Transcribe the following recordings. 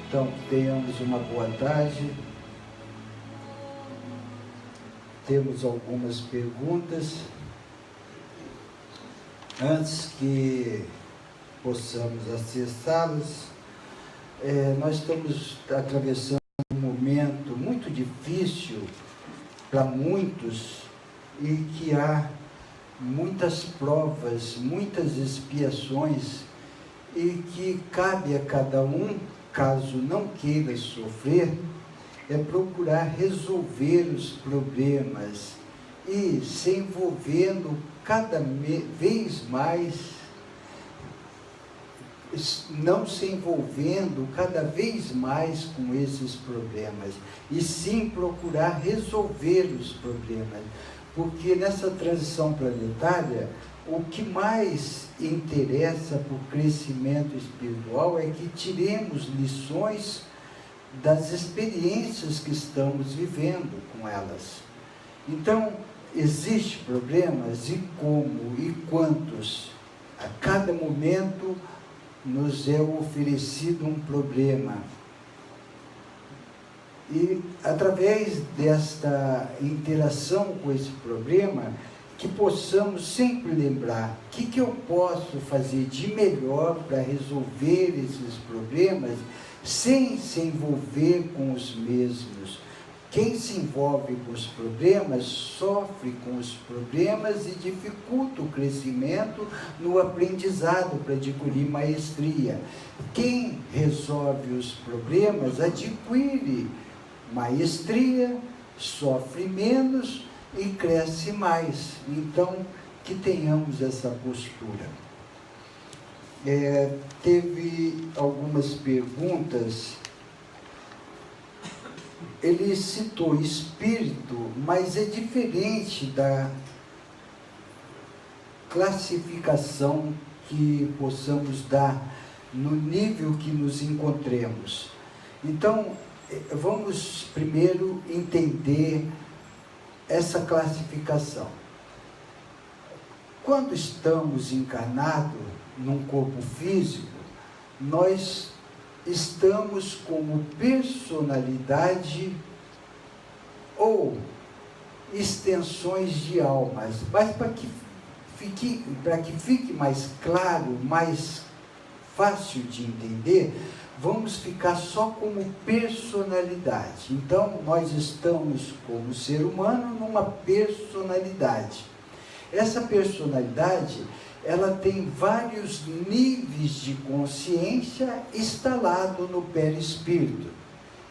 Então, tenhamos uma boa tarde. Temos algumas perguntas. Antes que possamos acessá-las, nós estamos atravessando um momento muito difícil para muitos e que há muitas provas, muitas expiações e que cabe a cada um, caso não queira sofrer, procurar resolver os problemas e se envolvendo cada vez mais, não se envolvendo cada vez mais com esses problemas, e sim procurar resolver os problemas, porque nessa transição planetária, o que mais interessa para o crescimento espiritual é que tiremos lições das experiências que estamos vivendo com elas. Então, existem problemas e como e quantos. A cada momento nos é oferecido um problema. E através desta interação com esse problema, que possamos sempre lembrar o que eu posso fazer de melhor para resolver esses problemas sem se envolver com os mesmos. Quem se envolve com os problemas, sofre com os problemas e dificulta o crescimento no aprendizado para adquirir maestria. Quem resolve os problemas, adquire maestria, sofre menos e cresce mais. Então, que tenhamos essa postura. Teve algumas perguntas. Ele citou espírito, mas é diferente da classificação que possamos dar no nível que nos encontremos. Então, vamos primeiro entender essa classificação. Quando estamos encarnados num corpo físico, nós estamos como personalidade ou extensões de almas. Mas para que fique mais claro, mais fácil de entender, vamos ficar só como personalidade. Então, nós estamos como ser humano numa personalidade. Essa personalidade, ela tem vários níveis de consciência instalado no perispírito.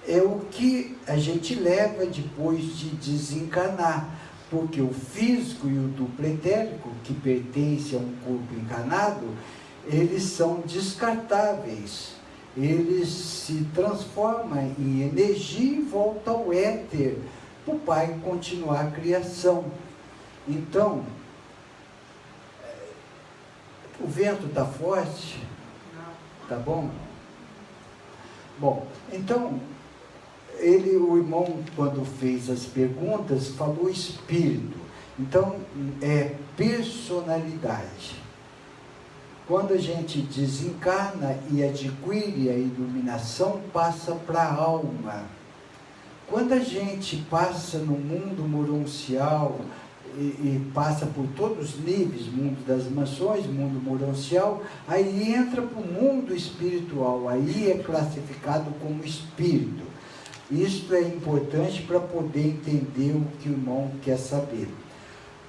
É o que a gente leva depois de desencarnar, porque o físico e o duplo etérico, que pertencem a um corpo encarnado, eles são descartáveis. Eles se transformam em energia e voltam ao éter, para o Pai continuar a criação. Então, o vento está forte? Tá bom? Bom, então, o irmão, quando fez as perguntas, falou espírito. Então, é personalidade. Quando a gente desencarna e adquire a iluminação, passa para a alma. Quando a gente passa no mundo moroncial e passa por todos os níveis, mundo das mansões, mundo moroncial, aí entra para o mundo espiritual, aí é classificado como espírito. Isso é importante para poder entender o que o irmão quer saber.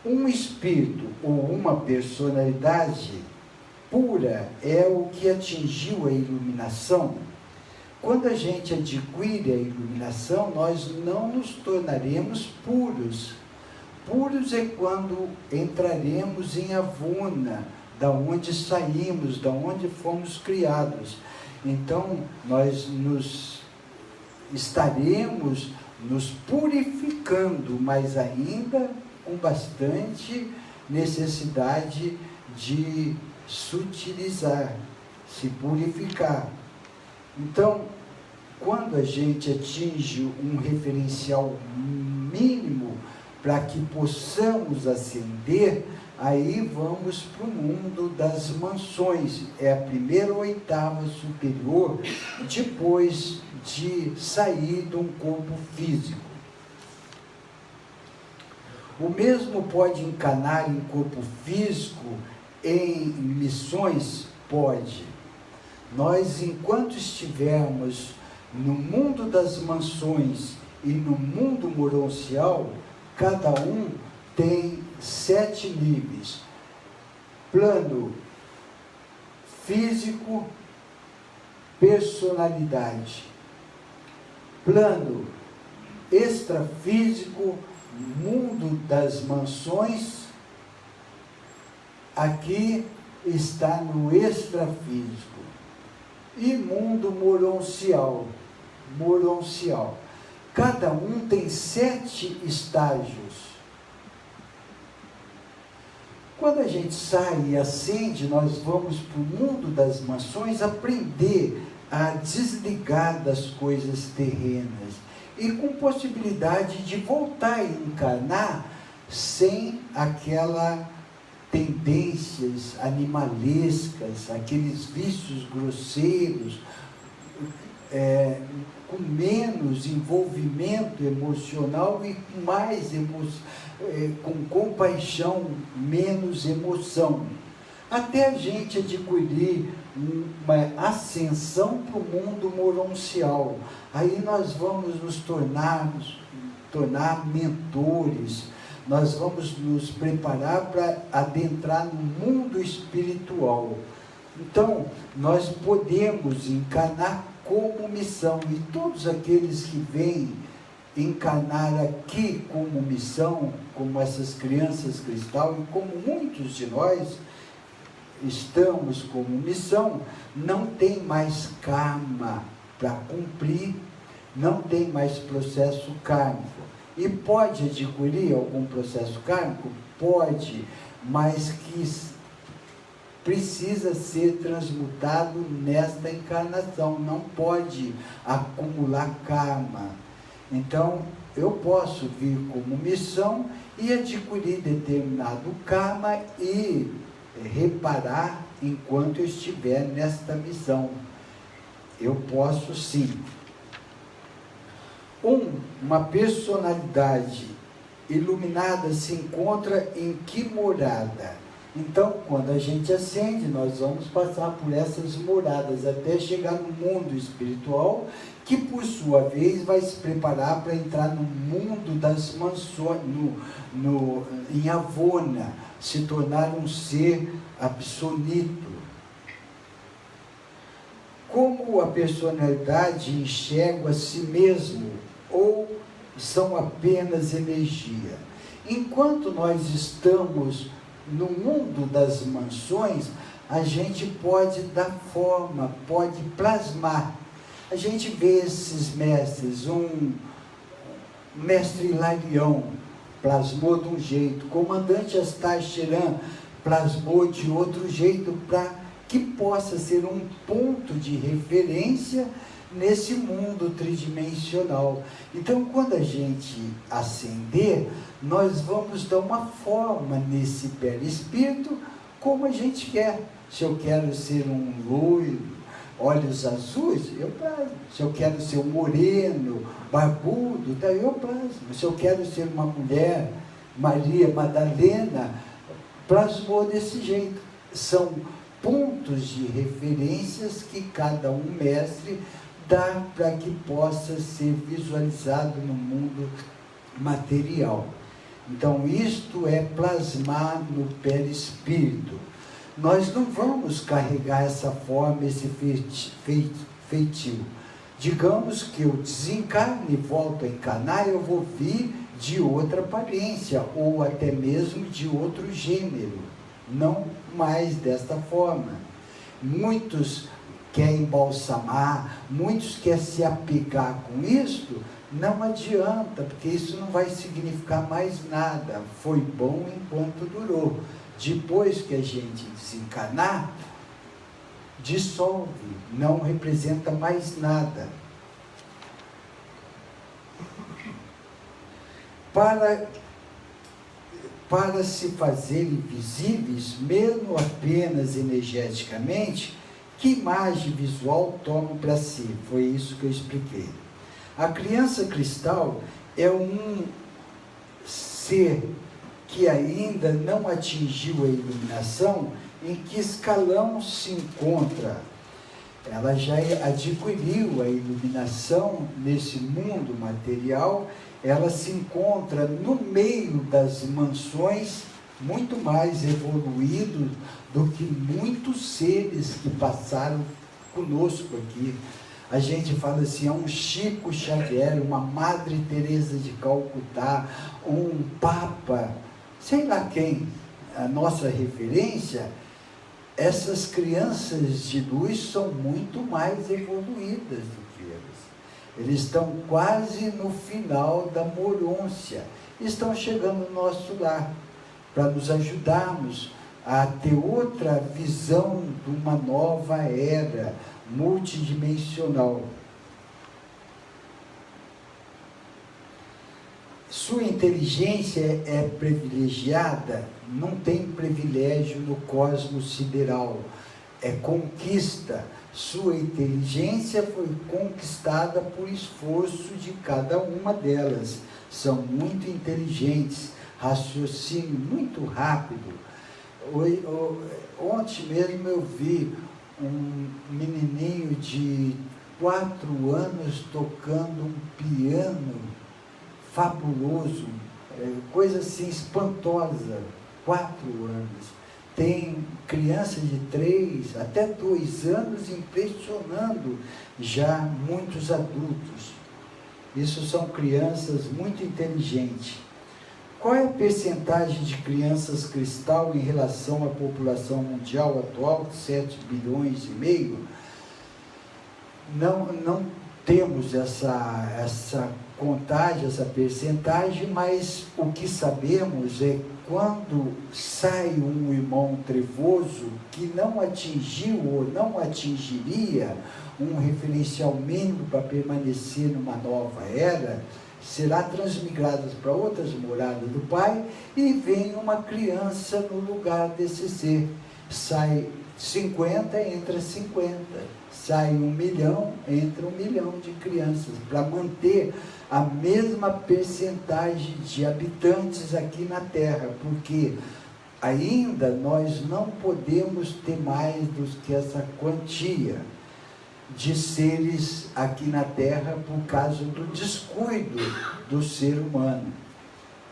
Um espírito ou uma personalidade pura é o que atingiu a iluminação. Quando a gente adquire a iluminação, nós não nos tornaremos puros. Puros é quando entraremos em Avuna, da onde saímos, da onde fomos criados. Então, nós estaremos nos purificando, mas ainda com bastante necessidade de sutilizar, se purificar. Então, quando a gente atinge um referencial mínimo para que possamos ascender, aí vamos para o mundo das mansões. É a primeira oitava superior, depois de sair de um corpo físico. O mesmo pode encarnar em corpo físico em missões? Pode. Nós, enquanto estivermos no mundo das mansões e no mundo moroncial, cada um tem 7 níveis: plano físico, personalidade, plano extrafísico, mundo das mansões. Aqui está no extrafísico. E mundo moroncial. Cada um tem 7 estágios. Quando a gente sai e ascende, nós vamos para o mundo das mansões aprender a desligar das coisas terrenas e com possibilidade de voltar a encarnar sem aquela tendências animalescas, aqueles vícios grosseiros, com menos envolvimento emocional e com compaixão, menos emoção, até a gente adquirir uma ascensão para o mundo moroncial. Aí nós vamos nos tornar mentores, nós vamos nos preparar para adentrar no mundo espiritual. Então, nós podemos encarnar como missão, e todos aqueles que vêm encarnar aqui como missão, como essas crianças cristal, e como muitos de nós estamos como missão, não tem mais karma para cumprir, não tem mais processo kármico. E pode adquirir algum processo kármico? Pode, mas que precisa ser transmutado nesta encarnação, não pode acumular karma. Então, eu posso vir como missão e adquirir determinado karma e reparar enquanto eu estiver nesta missão. Eu posso sim. Uma personalidade iluminada se encontra em que morada? Então, quando a gente ascende, nós vamos passar por essas moradas até chegar no mundo espiritual, que por sua vez vai se preparar para entrar no mundo das mansões, em Avona, se tornar um ser absolito. Como a personalidade enxerga a si mesmo, ou são apenas energia? Enquanto nós estamos no mundo das mansões, a gente pode dar forma, pode plasmar. A gente vê esses mestres, um mestre Hilarião plasmou de um jeito, o comandante Astacheran plasmou de outro jeito, para que possa ser um ponto de referência nesse mundo tridimensional. Então, quando a gente ascender, nós vamos dar uma forma nesse perispírito como a gente quer. Se eu quero ser um loiro, olhos azuis, eu plasmo. Se eu quero ser um moreno, barbudo, daí eu plasmo. Se eu quero ser uma mulher, Maria Madalena, plasmou desse jeito. São pontos de referências que cada um mestre dá para que possa ser visualizado no mundo material. Então, isto é plasmar no perispírito. Nós não vamos carregar essa forma, esse feitio. Digamos que eu desencarne e volto a encarnar, eu vou vir de outra aparência, ou até mesmo de outro gênero, não mais desta forma. Muitos querem embalsamar, muitos querem se apegar com isto, não adianta, porque isso não vai significar mais nada. Foi bom enquanto durou. Depois que a gente desencarnar, dissolve, não representa mais nada. para se fazerem visíveis, mesmo apenas energeticamente, que imagem visual tomam para si? Foi isso que eu expliquei. A criança cristal é um ser que ainda não atingiu a iluminação. Em que escalão se encontra? Ela já adquiriu a iluminação nesse mundo material. Ela se encontra no meio das mansões, muito mais evoluído do que muitos seres que passaram conosco aqui. A gente fala assim, é um Chico Xavier, uma Madre Teresa de Calcutá, um Papa, sei lá quem, a nossa referência. Essas crianças de luz são muito mais evoluídas do que eles. Eles estão quase no final da morôncia. Estão chegando no nosso lar para nos ajudarmos a ter outra visão de uma nova era multidimensional. Sua inteligência é privilegiada, não tem privilégio no cosmos sideral, é conquista. Sua inteligência foi conquistada por esforço de cada uma delas. São muito inteligentes, raciocínio muito rápido. Ontem mesmo eu vi um menininho de 4 anos tocando um piano fabuloso, coisa assim espantosa, 4 anos. Tem crianças de 3 até 2 anos impressionando já muitos adultos. Isso são crianças muito inteligentes. Qual é a percentagem de crianças cristal em relação à população mundial atual, de 7 bilhões e meio? Não temos essa contagem, essa percentagem, mas o que sabemos é quando sai um irmão trevoso que não atingiu ou não atingiria um referencial mínimo para permanecer numa nova era, será transmigrado para outras moradas do Pai e vem uma criança no lugar desse ser. Sai 50, entra 50. Sai 1 milhão, entra 1 milhão de crianças, para manter a mesma percentagem de habitantes aqui na Terra, porque ainda nós não podemos ter mais do que essa quantia de seres aqui na Terra por causa do descuido do ser humano.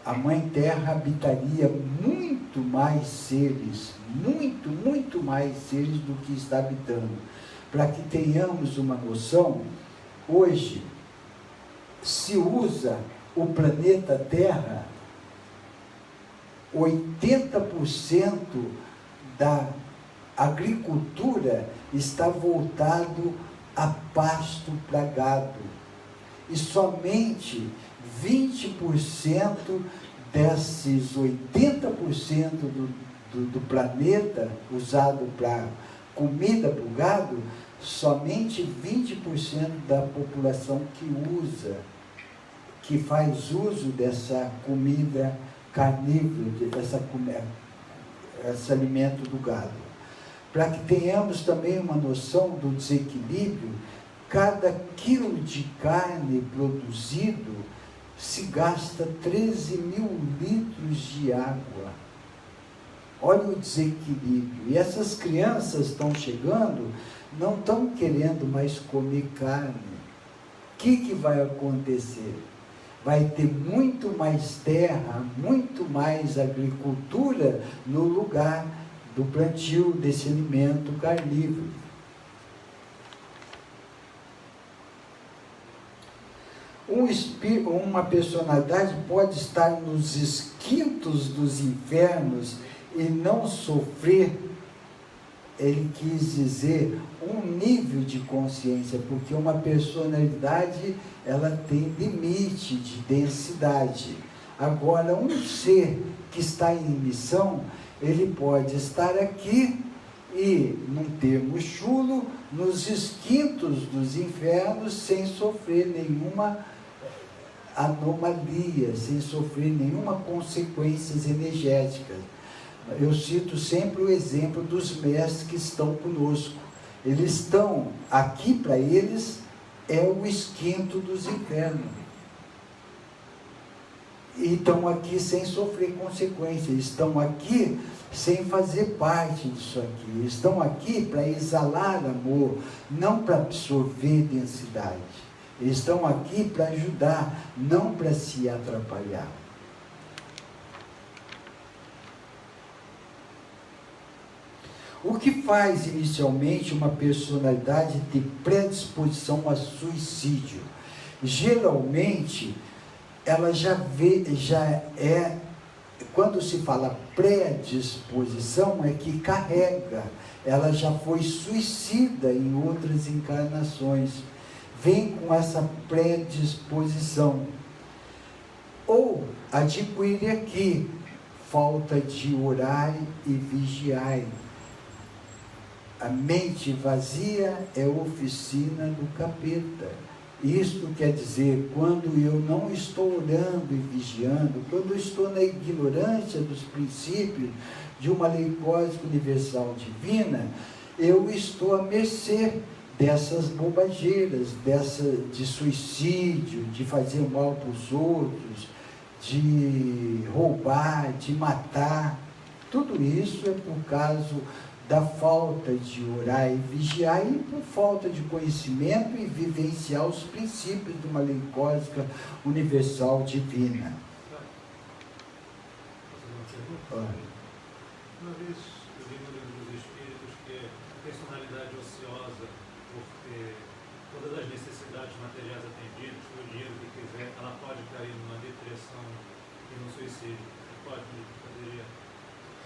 A Mãe Terra habitaria muito mais seres, muito mais seres do que está habitando. Para que tenhamos uma noção, hoje se usa o planeta Terra, 80% da agricultura está voltado a pasto para gado. E somente 20% desses 80% do planeta usado para comida para o gado, somente 20% da população que usa, que faz uso dessa comida carnívora, esse alimento do gado. Para que tenhamos também uma noção do desequilíbrio, cada quilo de carne produzido se gasta 13 mil litros de água. Olha o desequilíbrio. E essas crianças estão chegando, não estão querendo mais comer carne. O que vai acontecer? Vai ter muito mais terra, muito mais agricultura no lugar do plantio desse alimento carnívoro. Uma personalidade pode estar nos esquintos dos infernos e não sofrer, ele quis dizer, um nível de consciência, porque uma personalidade, ela tem limite de densidade. Agora, um ser que está em missão, ele pode estar aqui e, num termo chulo, nos esquintos dos infernos, sem sofrer nenhuma anomalia, sem sofrer nenhuma consequência energética. Eu cito sempre o exemplo dos mestres que estão conosco. Eles estão aqui, para eles é o esquento dos infernos. E estão aqui sem sofrer consequências, estão aqui sem fazer parte disso aqui, estão aqui para exalar amor, não para absorver densidade. Eles estão aqui para ajudar, não para se atrapalhar. O que faz inicialmente uma personalidade ter predisposição a suicídio? Geralmente, ela já é, quando se fala predisposição, é que carrega, ela já foi suicida em outras encarnações, vem com essa predisposição. Ou adquire aqui, falta de orar e vigiar. A mente vazia é oficina do capeta. Isto quer dizer, quando eu não estou orando e vigiando, quando eu estou na ignorância dos princípios de uma lei cósmica universal divina, eu estou à mercê dessas bobageiras, de suicídio, de fazer mal para os outros, de roubar, de matar. Tudo isso é por causa da falta de orar e vigiar e por falta de conhecimento e vivenciar os princípios de uma lei cósmica universal divina. Uma vez eu li no livro dos Espíritos que a personalidade ociosa, por ter todas as necessidades materiais atendidas, o dinheiro que quiser, ela pode cair numa depressão e num suicídio. Poderia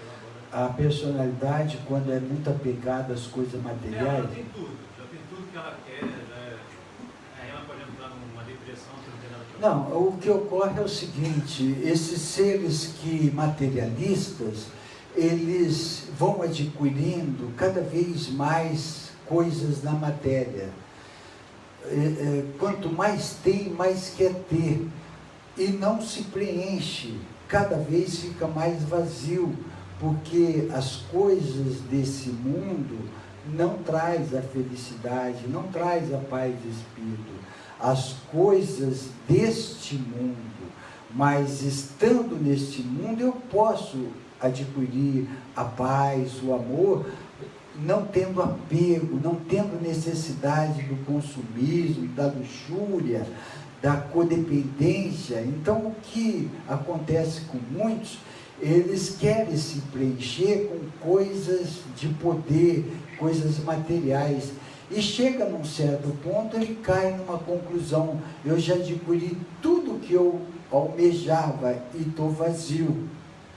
elaborar? A personalidade, quando é muito apegada às coisas materiais... Ela tem tudo, já tem tudo que ela quer, aí ela pode entrar numa depressão, que não tem nada para fazer. Não, o que ocorre é o seguinte, esses seres que materialistas, eles vão adquirindo cada vez mais coisas na matéria. Quanto mais tem, mais quer ter. E não se preenche, cada vez fica mais vazio, porque as coisas desse mundo não traz a felicidade, não traz a paz de espírito. As coisas deste mundo, mas estando neste mundo eu posso adquirir a paz, o amor, não tendo apego, não tendo necessidade do consumismo, da luxúria, da codependência. Então o que acontece com muitos, eles querem se preencher com coisas de poder, coisas materiais. E chega num certo ponto, ele cai numa conclusão: eu já adquiri tudo que eu almejava e estou vazio.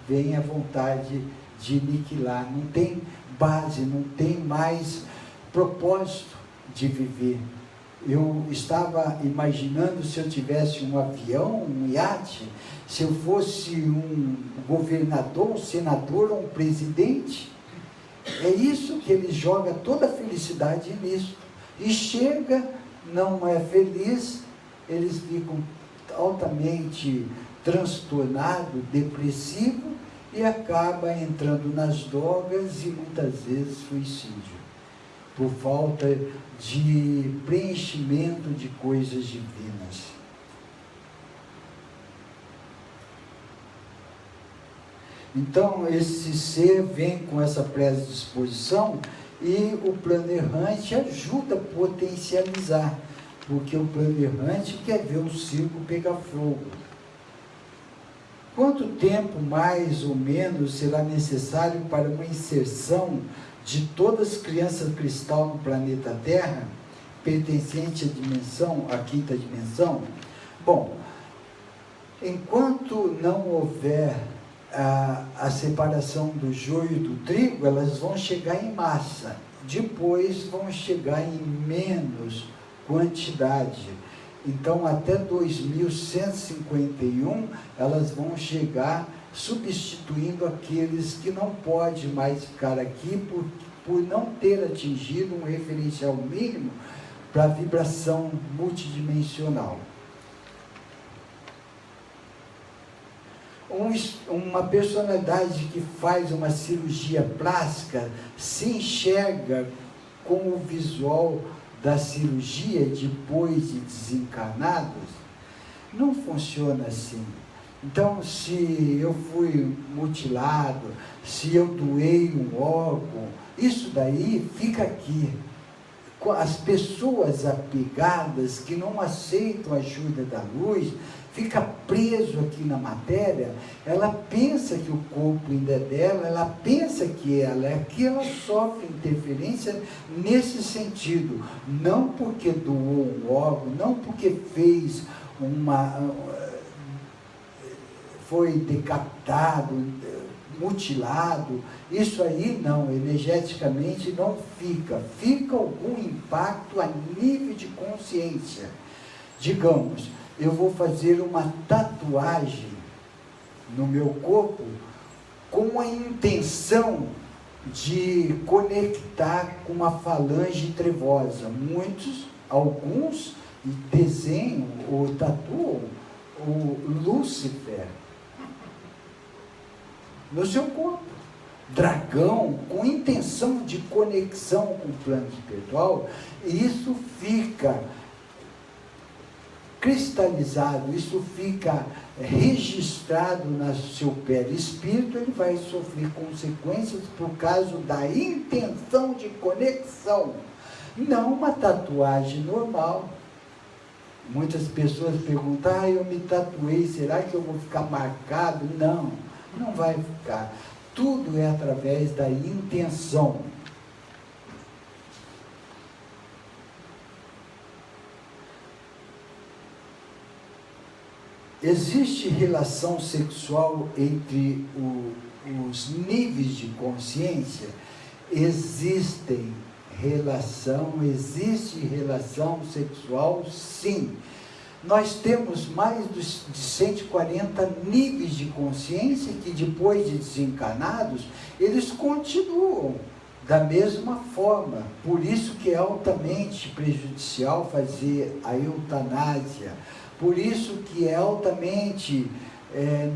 Vem a vontade de aniquilar, não tem base, não tem mais propósito de viver. Eu estava imaginando se eu tivesse um avião, um iate, se eu fosse um governador, um senador ou um presidente. É isso que ele joga toda a felicidade nisso. E chega, não é feliz, eles ficam altamente transtornados, depressivos, e acaba entrando nas drogas e muitas vezes suicídio, por falta de preenchimento de coisas divinas. Então, esse ser vem com essa predisposição e o plano errante ajuda a potencializar, porque o plano errante quer ver o circo pegar fogo. Quanto tempo, mais ou menos, será necessário para uma inserção de todas as crianças cristal no planeta Terra, pertencente à dimensão, à quinta dimensão? Bom, enquanto não houver a separação do joio e do trigo, elas vão chegar em massa, depois vão chegar em menos quantidade. Então, até 2151, elas vão chegar substituindo aqueles que não podem mais ficar aqui por não ter atingido um referencial mínimo para a vibração multidimensional. uma personalidade que faz uma cirurgia plástica se enxerga com o visual da cirurgia depois de desencarnados? Não funciona assim. Então, se eu fui mutilado, se eu doei um órgão, isso daí fica aqui. As pessoas apegadas que não aceitam a ajuda da luz, fica preso aqui na matéria, ela pensa que o corpo ainda é dela, ela pensa que ela é, que ela sofre interferência nesse sentido, não porque doou um órgão, não porque fez foi decapitado, mutilado, isso aí não, energeticamente não fica algum impacto a nível de consciência. Digamos, eu vou fazer uma tatuagem no meu corpo com a intenção de conectar com uma falange trevosa. Alguns desenham ou tatuam o Lúcifer no seu corpo, dragão, com intenção de conexão com o plano espiritual, e isso fica cristalizado, isso fica registrado no seu perispírito. Ele vai sofrer consequências por causa da intenção de conexão, não uma tatuagem normal. Muitas pessoas perguntam, eu me tatuei, será que eu vou ficar marcado? Não vai ficar. Tudo é através da intenção. Existe relação sexual entre os níveis de consciência? Existe relação sexual, sim. Nós temos mais de 140 níveis de consciência que, depois de desencarnados, eles continuam da mesma forma. Por isso que é altamente prejudicial fazer a eutanásia. Por isso que é altamente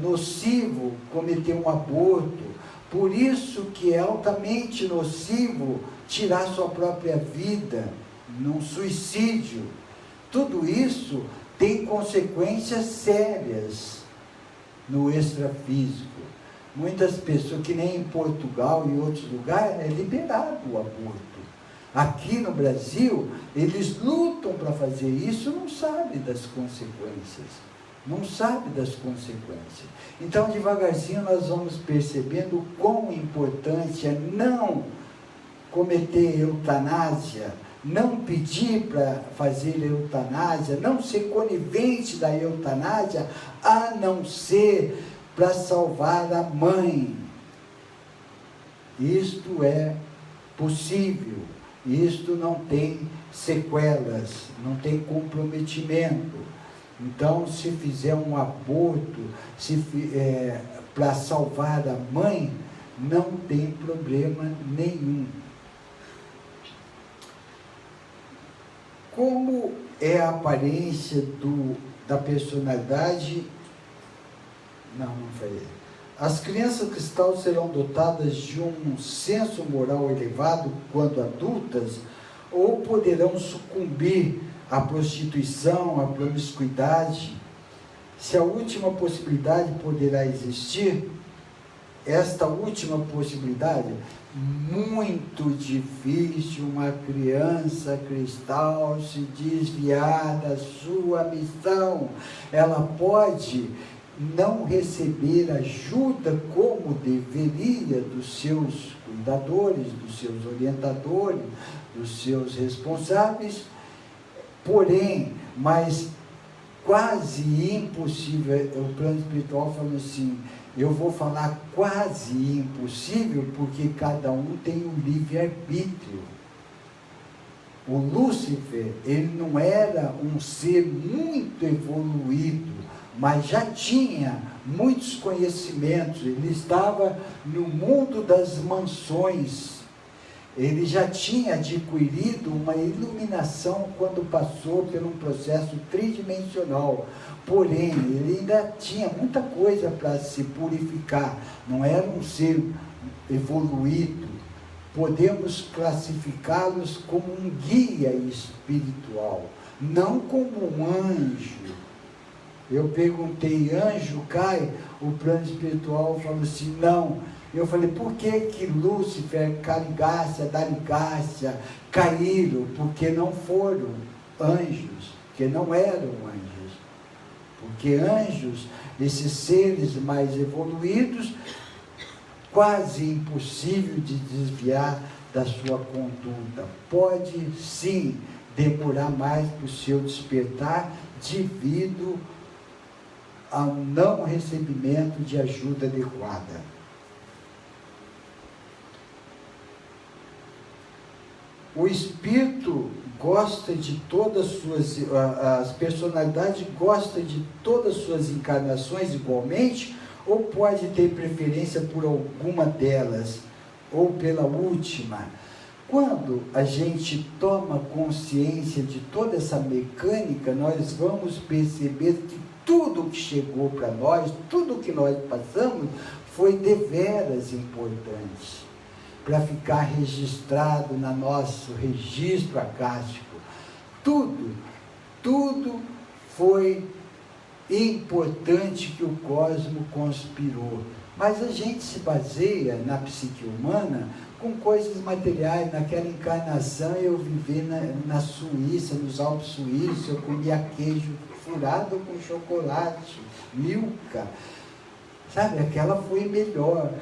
nocivo cometer um aborto. Por isso que é altamente nocivo tirar sua própria vida num suicídio. Tudo isso tem consequências sérias no extrafísico. Muitas pessoas, que nem em Portugal e em outros lugares, é liberado o aborto. Aqui no Brasil, eles lutam para fazer isso, não sabem das consequências. Então, devagarzinho, nós vamos percebendo o quão importante é não cometer eutanásia, não pedir para fazer eutanásia, não ser conivente da eutanásia, a não ser para salvar a mãe. Isto é possível, isto não tem sequelas, não tem comprometimento. Então, se fizer um aborto para salvar a mãe, não tem problema nenhum. Como é a aparência da personalidade? Não foi. As crianças cristal serão dotadas de um senso moral elevado quando adultas, ou poderão sucumbir à prostituição, à promiscuidade? Se a última possibilidade poderá existir, esta última possibilidade, muito difícil uma criança cristal se desviar da sua missão. Ela pode não receber ajuda como deveria dos seus cuidadores, dos seus orientadores, dos seus responsáveis, porém, mas quase impossível. O plano espiritual falou assim, eu vou falar quase impossível, porque cada um tem um livre-arbítrio. O Lúcifer, ele não era um ser muito evoluído, mas já tinha muitos conhecimentos. Ele estava no mundo das mansões. Ele já tinha adquirido uma iluminação quando passou por um processo tridimensional. Porém, ele ainda tinha muita coisa para se purificar. Não era um ser evoluído. Podemos classificá-los como um guia espiritual, não como um anjo. Eu perguntei, anjo cai? O plano espiritual falou assim, não. Eu falei, por que Lúcifer, Caligácia, Daligácia caíram? Porque não foram anjos, porque não eram anjos. Porque anjos, esses seres mais evoluídos, quase impossível de desviar da sua conduta. Pode sim demorar mais para o seu despertar devido ao não recebimento de ajuda adequada. O espírito gosta de todas as personalidades gostam de todas as suas encarnações igualmente, ou pode ter preferência por alguma delas, ou pela última. Quando a gente toma consciência de toda essa mecânica, nós vamos perceber que tudo que chegou para nós, tudo que nós passamos, foi deveras importante, para ficar registrado no nosso registro acástico. Tudo foi importante que o cosmo conspirou. Mas a gente se baseia na psique humana com coisas materiais. Naquela encarnação eu vivi na Suíça, nos Alpes suíços, eu comia queijo furado com chocolate, Milka. Sabe, aquela foi melhor.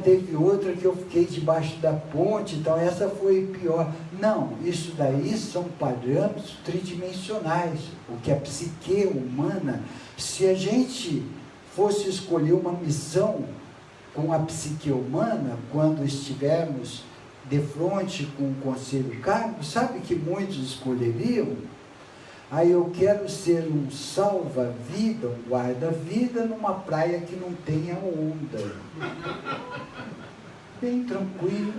Teve outra que eu fiquei debaixo da ponte, então essa foi pior. Não, isso daí são parâmetros tridimensionais. O que a psique humana, se a gente fosse escolher uma missão com a psique humana, quando estivermos de frente com o conselho kármico, sabe que muitos escolheriam? Eu quero ser um salva-vida, um guarda-vida numa praia que não tenha onda. Bem tranquilo,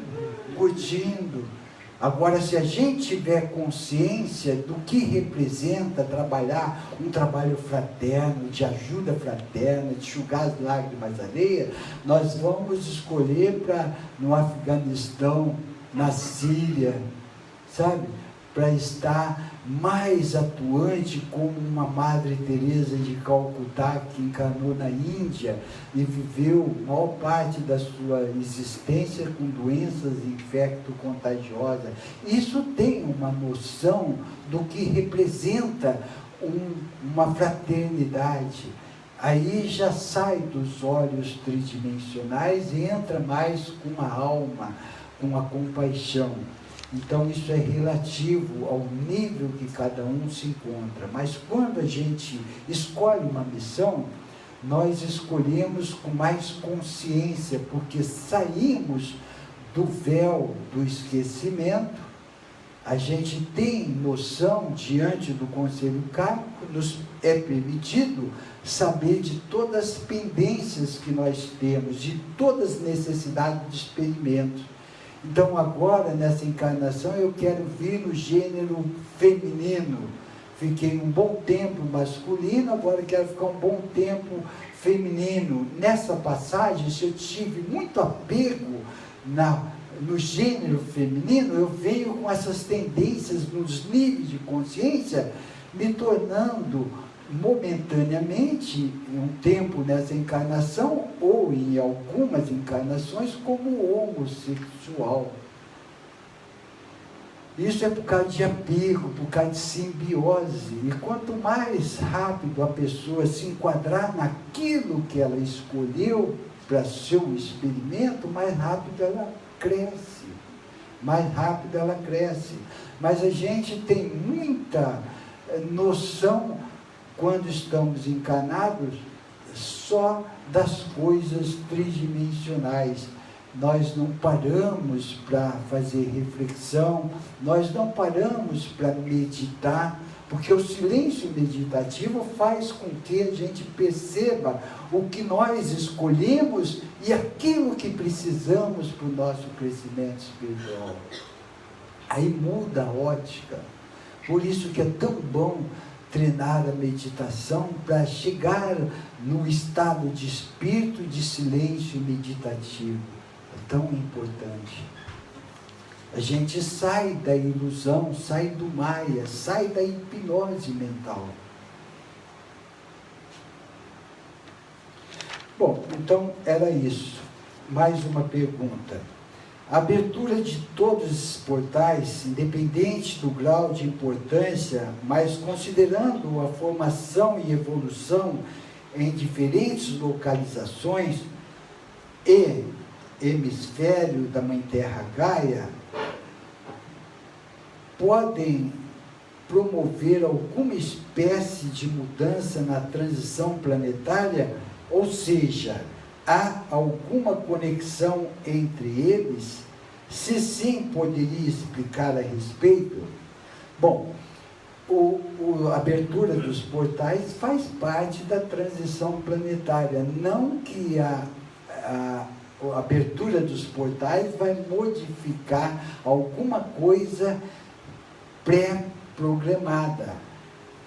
curtindo. Agora, se a gente tiver consciência do que representa trabalhar um trabalho fraterno, de ajuda fraterna, de enxugar as lágrimas alheias, nós vamos escolher no Afeganistão, na Síria, sabe? Para estar mais atuante como uma Madre Teresa de Calcutá, que encarnou na Índia e viveu a maior parte da sua existência com doenças infecto-contagiosas. Isso tem uma noção do que representa uma fraternidade. Aí já sai dos olhos tridimensionais e entra mais com a alma, com a compaixão. Então, isso é relativo ao nível que cada um se encontra. Mas quando a gente escolhe uma missão, nós escolhemos com mais consciência, porque saímos do véu do esquecimento, a gente tem noção, diante do conselho kármico, nos é permitido saber de todas as pendências que nós temos, de todas as necessidades de experimento. Então agora, nessa encarnação, eu quero vir no gênero feminino. Fiquei um bom tempo masculino, agora quero ficar um bom tempo feminino. Nessa passagem, se eu tive muito apego no gênero feminino, eu venho com essas tendências nos níveis de consciência, me tornando momentaneamente, um tempo nessa encarnação, ou em algumas encarnações, como homossexual. Isso é por causa de apego, por causa de simbiose. E quanto mais rápido a pessoa se enquadrar naquilo que ela escolheu para seu experimento, mais rápido ela cresce. Mais rápido ela cresce. Mas a gente tem muita noção, quando estamos encarnados, só das coisas tridimensionais. nós não paramos para fazer reflexão, nós não paramos para meditar, porque o silêncio meditativo faz com que a gente perceba o que nós escolhemos e aquilo que precisamos para o nosso crescimento espiritual. Aí muda a ótica. Por isso que é tão bom treinar a meditação para chegar no estado de espírito de silêncio meditativo. É tão importante. A gente sai da ilusão, sai do maia, sai da hipnose mental. Bom, então era isso. Mais uma pergunta. A abertura de todos esses portais, independente do grau de importância, mas considerando a formação e evolução em diferentes localizações e hemisfério da Mãe Terra Gaia, podem promover alguma espécie de mudança na transição planetária, ou seja, há alguma conexão entre eles? Se sim, poderia explicar a respeito? Bom, a abertura dos portais faz parte da transição planetária, não que a abertura dos portais vai modificar alguma coisa pré-programada.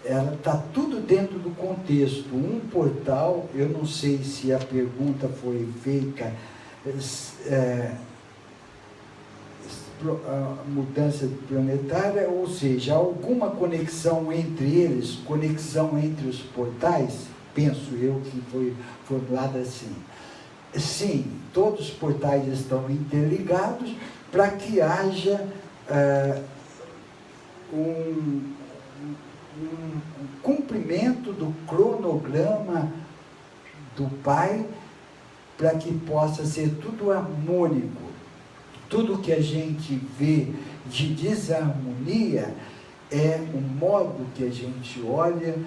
Ela está tudo dentro do contexto. Um portal, eu não sei se a pergunta foi feita, mudança planetária, ou seja, alguma conexão entre eles, conexão entre os portais, penso eu que foi formulada assim. Sim, todos os portais estão interligados para que haja um cumprimento do cronograma do Pai, para que possa ser tudo harmônico. Tudo que a gente vê de desarmonia é o modo que a gente olha,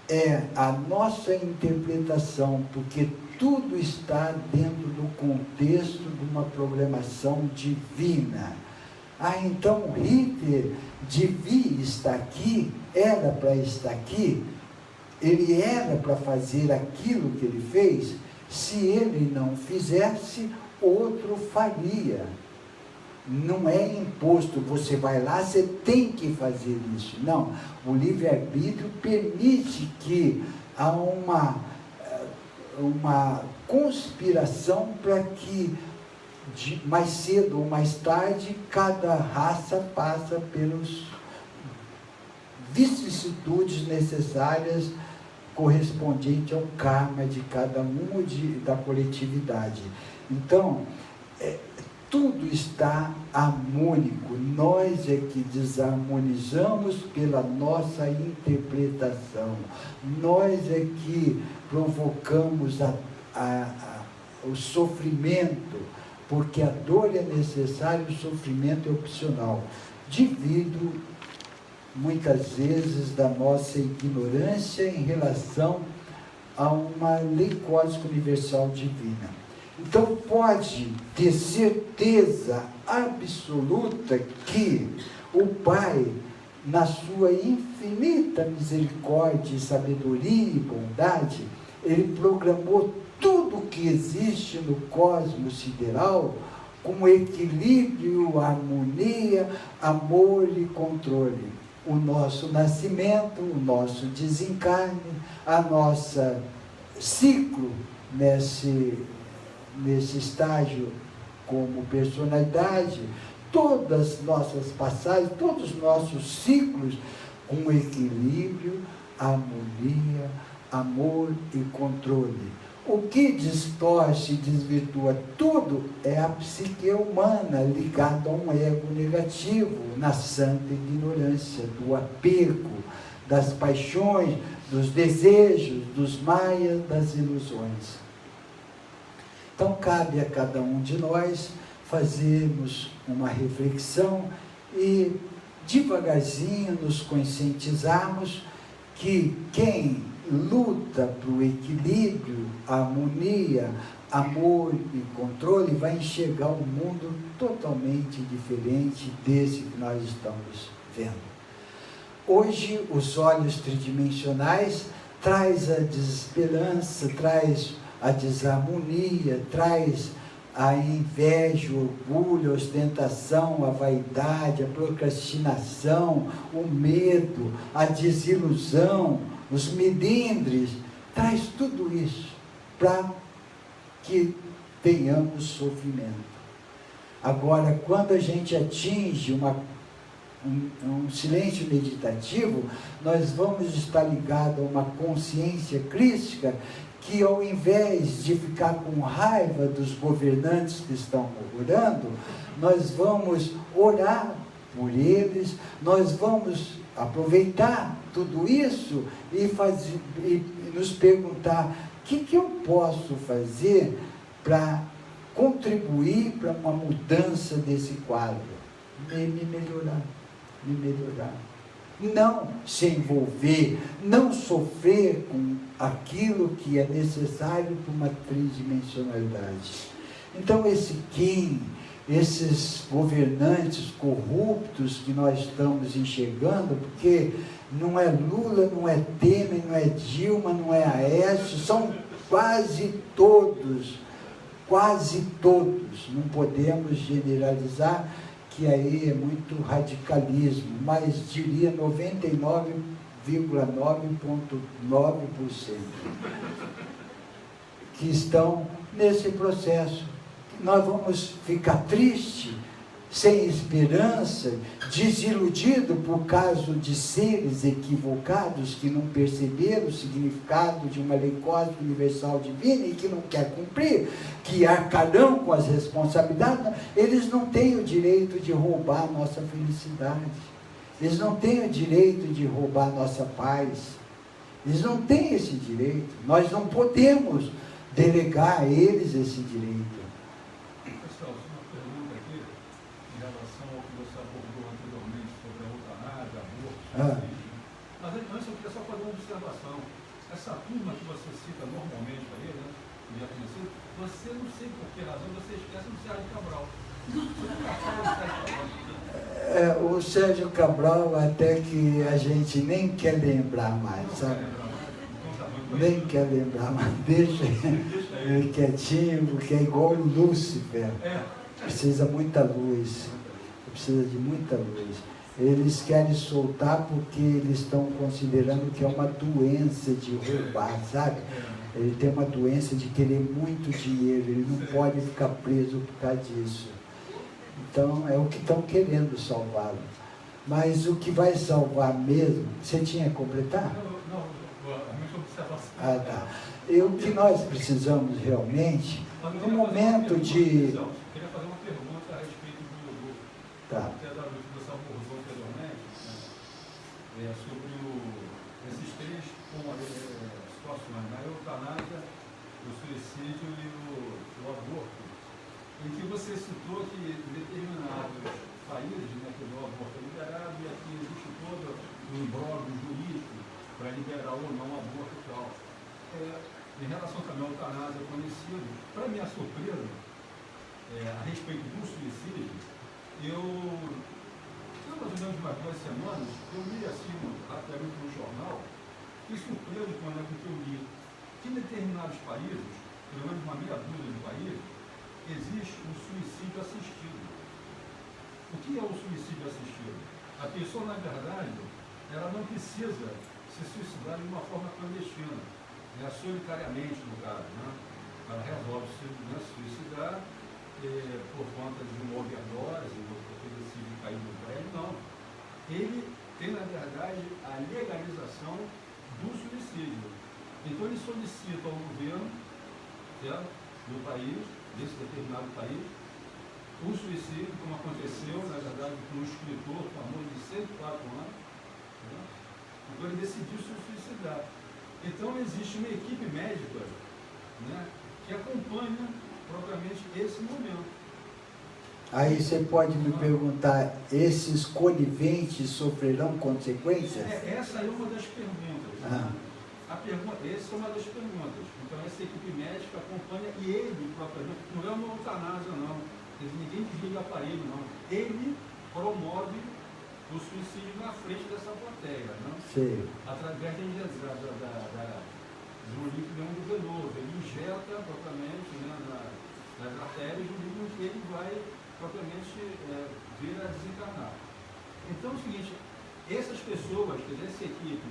é a nossa interpretação, porque tudo está dentro do contexto de uma programação divina. Então Ritter devia estar aqui, era para estar aqui, ele era para fazer aquilo que ele fez. Se ele não fizesse, outro faria. Não é imposto, você vai lá, você tem que fazer isso. Não, o livre-arbítrio permite que há uma conspiração para que mais cedo ou mais tarde, cada raça passa pelas vicissitudes necessárias correspondente ao karma de cada um da coletividade. Então, tudo está harmônico. Nós é que desarmonizamos pela nossa interpretação. Nós é que provocamos o sofrimento, porque a dor é necessária, o sofrimento é opcional, devido, muitas vezes, da nossa ignorância em relação a uma lei cósmica universal divina. Então, pode ter certeza absoluta que o Pai, na sua infinita misericórdia, sabedoria e bondade, ele programou tudo que existe no cosmos sideral com equilíbrio, harmonia, amor e controle. O nosso nascimento, o nosso desencarne, a nossa ciclo nesse estágio como personalidade, todas as nossas passagens, todos os nossos ciclos com equilíbrio, harmonia, amor e controle. O que distorce e desvirtua tudo é a psique humana ligada a um ego negativo, na santa ignorância, do apego, das paixões, dos desejos, dos maias, das ilusões. Então, cabe a cada um de nós fazermos uma reflexão e, devagarzinho, nos conscientizarmos que quem luta para o equilíbrio, a harmonia, amor e controle, vai enxergar um mundo totalmente diferente desse que nós estamos vendo. Hoje, os olhos tridimensionais traz a desesperança, traz a desarmonia, traz a inveja, o orgulho, a ostentação, a vaidade, a procrastinação, o medo, a desilusão, os melindres, traz tudo isso para que tenhamos sofrimento. Agora, quando a gente atinge um silêncio meditativo, nós vamos estar ligados a uma consciência crística que, ao invés de ficar com raiva dos governantes que estão orando, nós vamos orar por eles, nós vamos aproveitar tudo isso e nos perguntar: o que eu posso fazer para contribuir para uma mudança desse quadro? Me melhorar. Não se envolver, não sofrer com aquilo que é necessário para uma tridimensionalidade. Então, esses governantes corruptos que nós estamos enxergando, porque não é Lula, não é Temer, não é Dilma, não é Aécio, são quase todos, não podemos generalizar, que aí é muito radicalismo, mas diria 99,9,9% que estão nesse processo. Nós vamos ficar tristes, sem esperança, desiludido por causa de seres equivocados que não perceberam o significado de uma lei cósmica universal divina e que não quer cumprir, que arcarão com as responsabilidades. Eles não têm o direito de roubar a nossa felicidade, eles não têm o direito de roubar a nossa paz, eles não têm esse direito. Nós não podemos delegar a eles esse direito. Mas antes eu queria só fazer uma observação. Essa turma que você cita normalmente aí, né, que já conhecido, você não sei por que razão, você esquece do Sérgio Cabral. O Sérgio Cabral, até que a gente nem quer lembrar mais, sabe? Nem quer lembrar, mas deixa ele quietinho, porque é igual o Lúcifer. Precisa muita luz, precisa de muita luz. Eles querem soltar porque eles estão considerando que é uma doença de roubar, sabe? Ele tem uma doença de querer muito dinheiro, ele não pode ficar preso por causa disso. Então, é o que estão querendo salvá-lo. Mas o que vai salvar mesmo, você tinha que completar? Não, observação. Tá. E o que nós precisamos realmente, no momento de... Eu queria fazer uma pergunta a respeito do... Tá. Sobre esses três situações, a eutanásia, o suicídio e o aborto, em que você citou que em determinados países, né, que o aborto é liberado e aqui existe todo o imbróglio jurídico para liberar ou não o aborto e tal. Em relação também à eutanásia conhecida, para minha surpresa, a respeito do suicídio, mais ou menos umas 2 semanas, eu li assim, rapidamente no jornal, e surpreso quando eu li que em determinados países, pelo menos uma meia dúzia de países, existe um suicídio assistido. O que é o suicídio assistido? A pessoa, na verdade, ela não precisa se suicidar de uma forma clandestina, solitariamente, no caso, né? Ela resolve se suicidar por conta de uma overdose, porque decide cair no prédio, não. Ele tem, na verdade, a legalização do suicídio. Então, ele solicita ao governo, certo, do país, desse determinado país, o suicídio, como aconteceu, na verdade, com um escritor famoso de 104 anos. Certo? Então, ele decidiu se suicidar. Então, existe uma equipe médica, né, que acompanha propriamente esse momento. Aí você pode me perguntar, esses coniventes sofrerão consequências? Essa é uma das perguntas. Né? Essa é uma das perguntas. Então, essa equipe médica acompanha e ele propriamente, não é uma eutanásia, não. Ninguém desliga aparelho, não. Ele promove o suicídio na frente dessa plateia, não? Sim. Através de um líquido endovenoso. Ele injeta propriamente, né, nas artérias do líquido que ele vai propriamente vir a desencarnar. Então é o seguinte, essas pessoas, quer dizer, essa equipe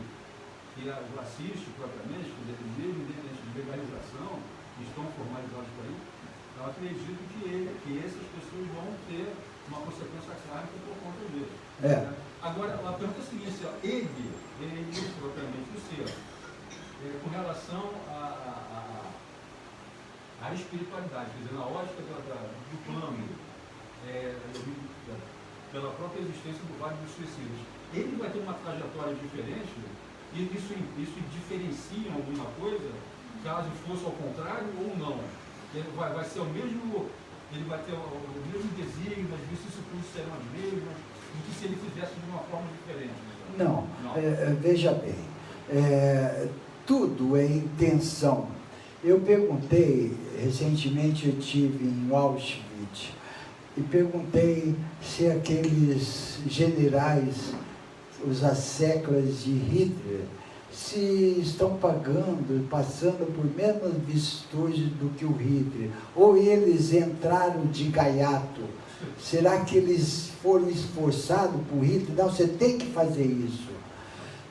que o assiste propriamente, quer dizer, mesmo dentro de legalização, que estão formalizados por aí, eu acredito que essas pessoas vão ter uma consequência clara por conta disso. Agora, a pergunta é a seguinte, ele propriamente o ser, com relação à espiritualidade, quer dizer, na ótica do plano, pela própria existência do Vale dos Suicidas, ele vai ter uma trajetória diferente, e isso diferencia alguma coisa, caso fosse ao contrário ou não? Ele vai ser o mesmo, ele vai ter o mesmo desígnio, as vicissitudes serão as mesmas, do que se ele fizesse de uma forma diferente? Não. Veja bem, tudo é intenção. Eu perguntei, recentemente eu estive em Auschwitz, e perguntei se aqueles generais, os asseclas de Hitler, se estão passando por mesmas vicissitudes do que o Hitler, ou eles entraram de gaiato. Será que eles foram esforçados por Hitler? Não, você tem que fazer isso.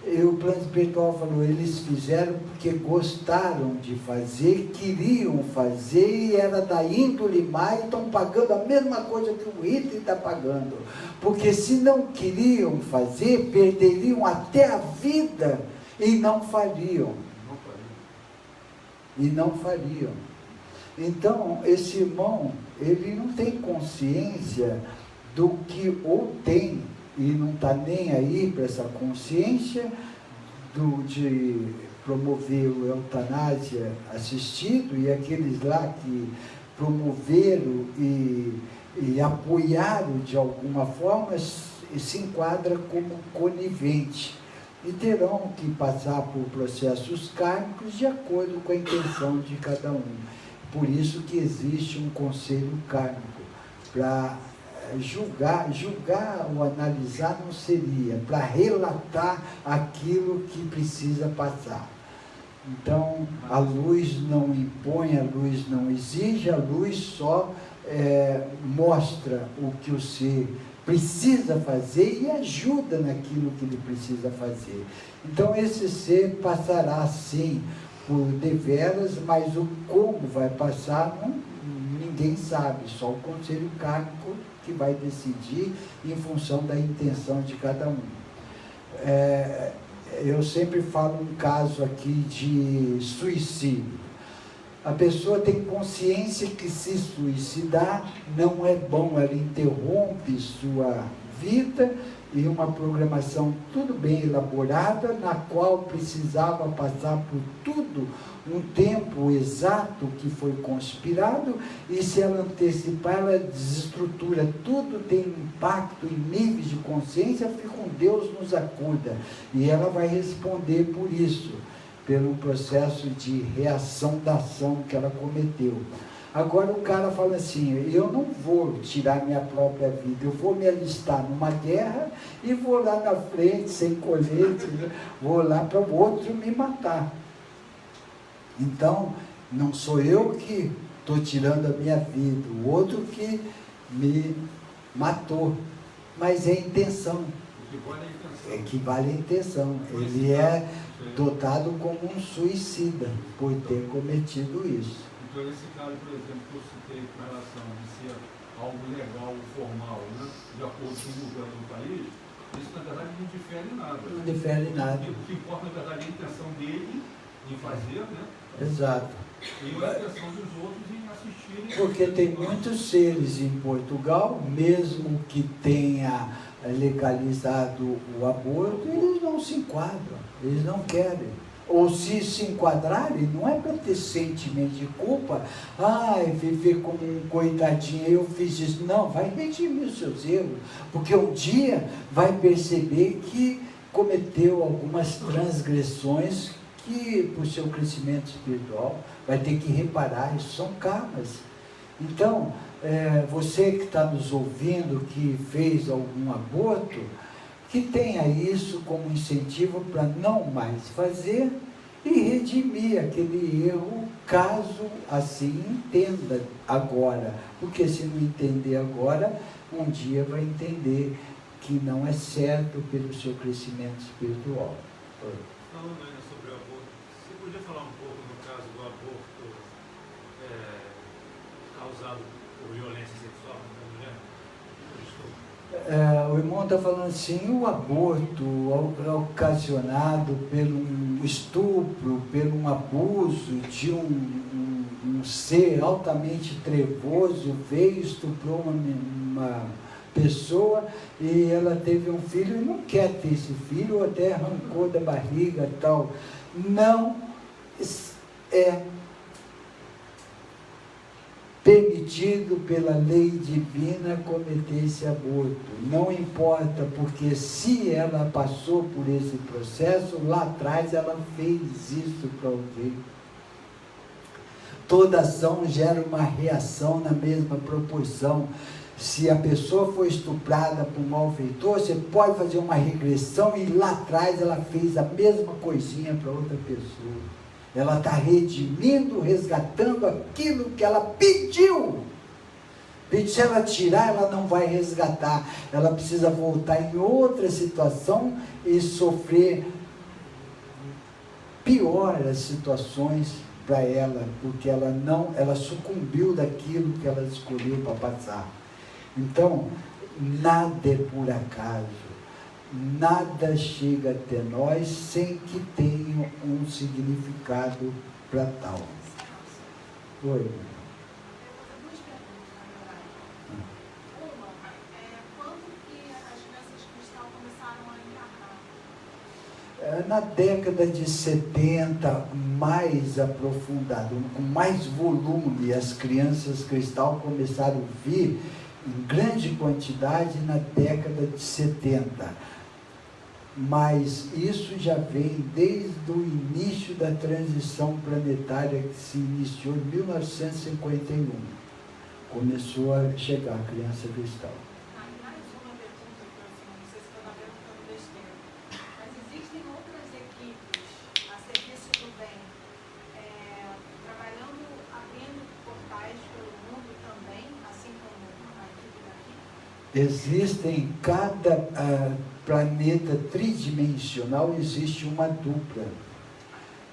E o plano espiritual falou, eles fizeram porque gostaram de fazer, queriam fazer, e era da índole mais, estão pagando a mesma coisa que o Hitler está pagando. Porque se não queriam fazer, perderiam até a vida e não fariam. E não fariam. Então, esse irmão, ele não tem consciência do que ou tem, e não está nem aí para essa consciência de promover o eutanásia assistido, e aqueles lá que promoveram e apoiaram de alguma forma, se enquadra como conivente. E terão que passar por processos kármicos de acordo com a intenção de cada um. Por isso que existe um conselho kármico, para julgar ou analisar não seria, para relatar aquilo que precisa passar. Então, a luz não impõe, a luz não exige, a luz só mostra o que o ser precisa fazer e ajuda naquilo que ele precisa fazer. Então, esse ser passará sim por deveras, mas o como vai passar, ninguém sabe, só o conselho kármico que vai decidir em função da intenção de cada um. Eu sempre falo um caso aqui de suicídio. A pessoa tem consciência que se suicidar não é bom, ela interrompe sua vida e uma programação tudo bem elaborada, na qual precisava passar por tudo, um tempo exato que foi conspirado, e se ela antecipar, ela desestrutura, tudo tem impacto em níveis de consciência, fica com Deus nos acuda, e ela vai responder por isso, pelo processo de reação da ação que ela cometeu. Agora o cara fala assim, eu não vou tirar minha própria vida, eu vou me alistar numa guerra e vou lá na frente, sem colete, vou lá para o outro me matar. Então, não sou eu que estou tirando a minha vida, o outro que me matou, mas é a intenção. Equivale à intenção. Ele é dotado como um suicida por ter cometido isso. Então, esse caso, por exemplo, que eu citei com relação de ser algo legal, formal, né, de acordo com o governo do país, isso, na verdade, não difere em nada. Não difere em nada. O que importa, na verdade, é a intenção dele em fazer, né? Exato. E a intenção dos outros em assistirem. Porque tem muitos seres em Portugal, mesmo que tenha legalizado o aborto, eles não se enquadram, eles não querem. Ou se enquadrarem, não é para ter sentimento de culpa, viver como um coitadinho, eu fiz isso. Não, vai redimir os seus erros, porque um dia vai perceber que cometeu algumas transgressões que, para o seu crescimento espiritual, vai ter que reparar, isso são karmas. Então, você que está nos ouvindo, que fez algum aborto, que tenha isso como incentivo para não mais fazer e redimir aquele erro, caso assim entenda agora. Porque se não entender agora, um dia vai entender que não é certo pelo seu crescimento espiritual. Falando ainda sobre o aborto, você podia falar um pouco no caso do aborto causado por violência sexual na mulher? O irmão está falando assim, o aborto ocasionado pelo estupro, pelo abuso de um ser altamente trevoso, veio, estuprou uma pessoa e ela teve um filho e não quer ter esse filho, ou até arrancou da barriga e tal. Não é permitido pela lei divina cometer esse aborto. Não importa, porque se ela passou por esse processo, lá atrás ela fez isso para alguém. Toda ação gera uma reação na mesma proporção. Se a pessoa foi estuprada por um malfeitor, você pode fazer uma regressão e lá atrás ela fez a mesma coisinha para outra pessoa. Ela está redimindo, resgatando aquilo que ela pediu. Se ela tirar, ela não vai resgatar. Ela precisa voltar em outra situação e sofrer piores situações para ela, porque ela sucumbiu daquilo que ela escolheu para passar. Então, nada é por acaso. Nada chega até nós sem que tenha um significado para tal. Oi. Duas perguntas, na verdade. Uma, quando que as crianças cristãs começaram a encarnar? Na década de 70, mais aprofundado, com mais volume, as crianças cristãs começaram a vir em grande quantidade na década de 70. Mas isso já vem desde o início da transição planetária que se iniciou em 1951. Começou a chegar a criança cristã. Mais uma pergunta, não sei se estou na perguntando besteira, mas existem outras equipes a serviço do bem, trabalhando, abrindo portais pelo mundo também, assim como a equipe daqui? Existem, cada planeta tridimensional existe uma dupla.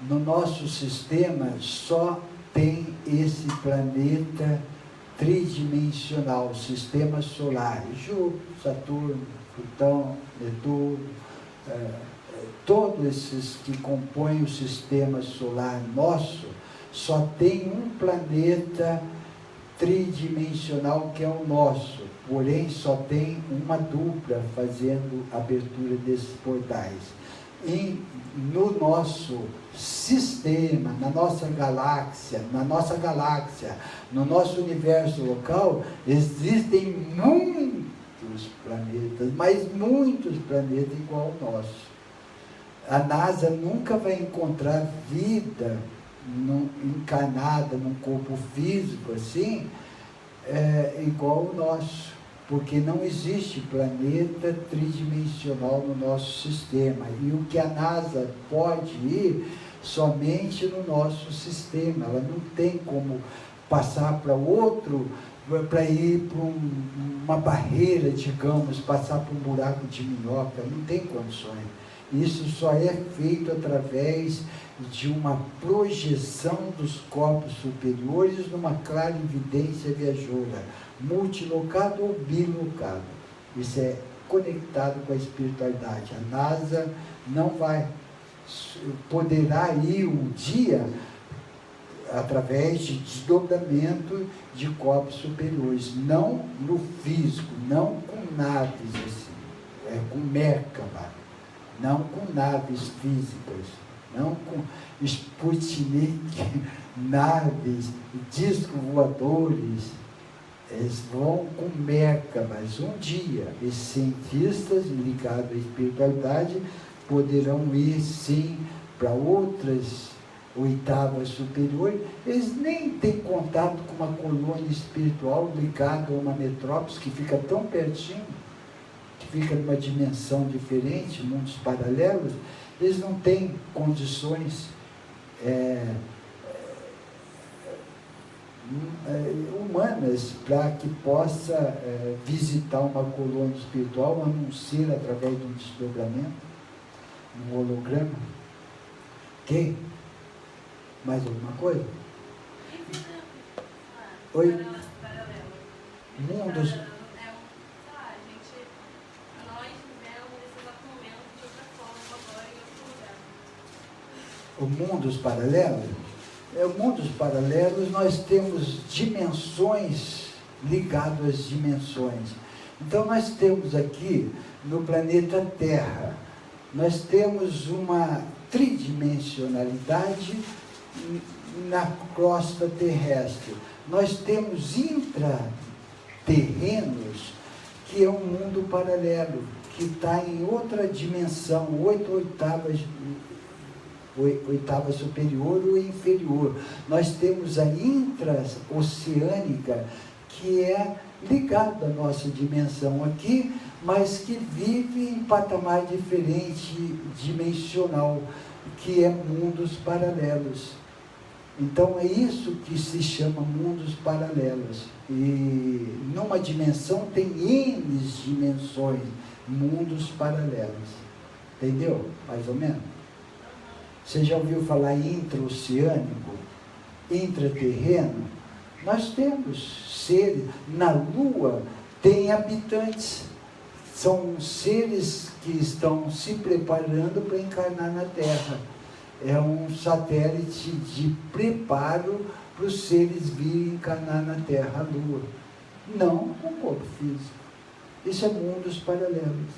No nosso sistema só tem esse planeta tridimensional, sistema solar, Júpiter, Saturno, Plutão, Netuno, todos esses que compõem o sistema solar nosso, só tem um planeta tridimensional que é o nosso, porém só tem uma dupla fazendo a abertura desses portais. No nosso sistema, na nossa galáxia, no nosso universo local, existem muitos planetas, mas muitos planetas igual ao nosso. A NASA nunca vai encontrar vida encarnada num corpo físico assim, igual o nosso, porque não existe planeta tridimensional no nosso sistema, e o que a NASA pode ir somente no nosso sistema, ela não tem como passar para outro, para ir para uma barreira, digamos, passar por um buraco de minhoca, não tem condições. Isso só é feito através de uma projeção dos corpos superiores numa clara evidência viajoura, multilocado ou bilocado. Isso é conectado com a espiritualidade. A NASA não poderá ir um dia através de desdobramento de corpos superiores, não no físico, não com naves assim, com Merkaba, não com naves físicas, não com Sputnik, naves, discos voadores. Eles vão com Merkabas. Um dia, esses cientistas ligados à espiritualidade poderão ir sim para outras oitavas superiores, eles nem têm contato com uma colônia espiritual ligada a uma metrópole que fica tão pertinho, que fica numa dimensão diferente, mundos paralelos. Eles não têm condições humanas para que possa visitar uma colônia espiritual, a não ser através de um desdobramento, um holograma. Ok? Mais alguma coisa? Oi? Mundos. Mundos paralelos? Mundos paralelos, nós temos dimensões ligadas às dimensões. Então, nós temos aqui, no planeta Terra, nós temos uma tridimensionalidade na crosta terrestre. Nós temos intraterrenos, que é um mundo paralelo, que está em outra dimensão, 8 oitava superior ou inferior. Nós temos a intraoceânica, que é ligada à nossa dimensão aqui, mas que vive em patamar diferente, dimensional, que é mundos paralelos. Então é isso que se chama mundos paralelos. E numa dimensão tem N dimensões, mundos paralelos. Entendeu? Mais ou menos? Você já ouviu falar em intraoceânico, intraterreno? Nós temos seres, na Lua tem habitantes, são seres que estão se preparando para encarnar na Terra. É um satélite de preparo para os seres virem encarnar na Terra, a Lua. Não com o corpo físico. Isso é mundos paralelos.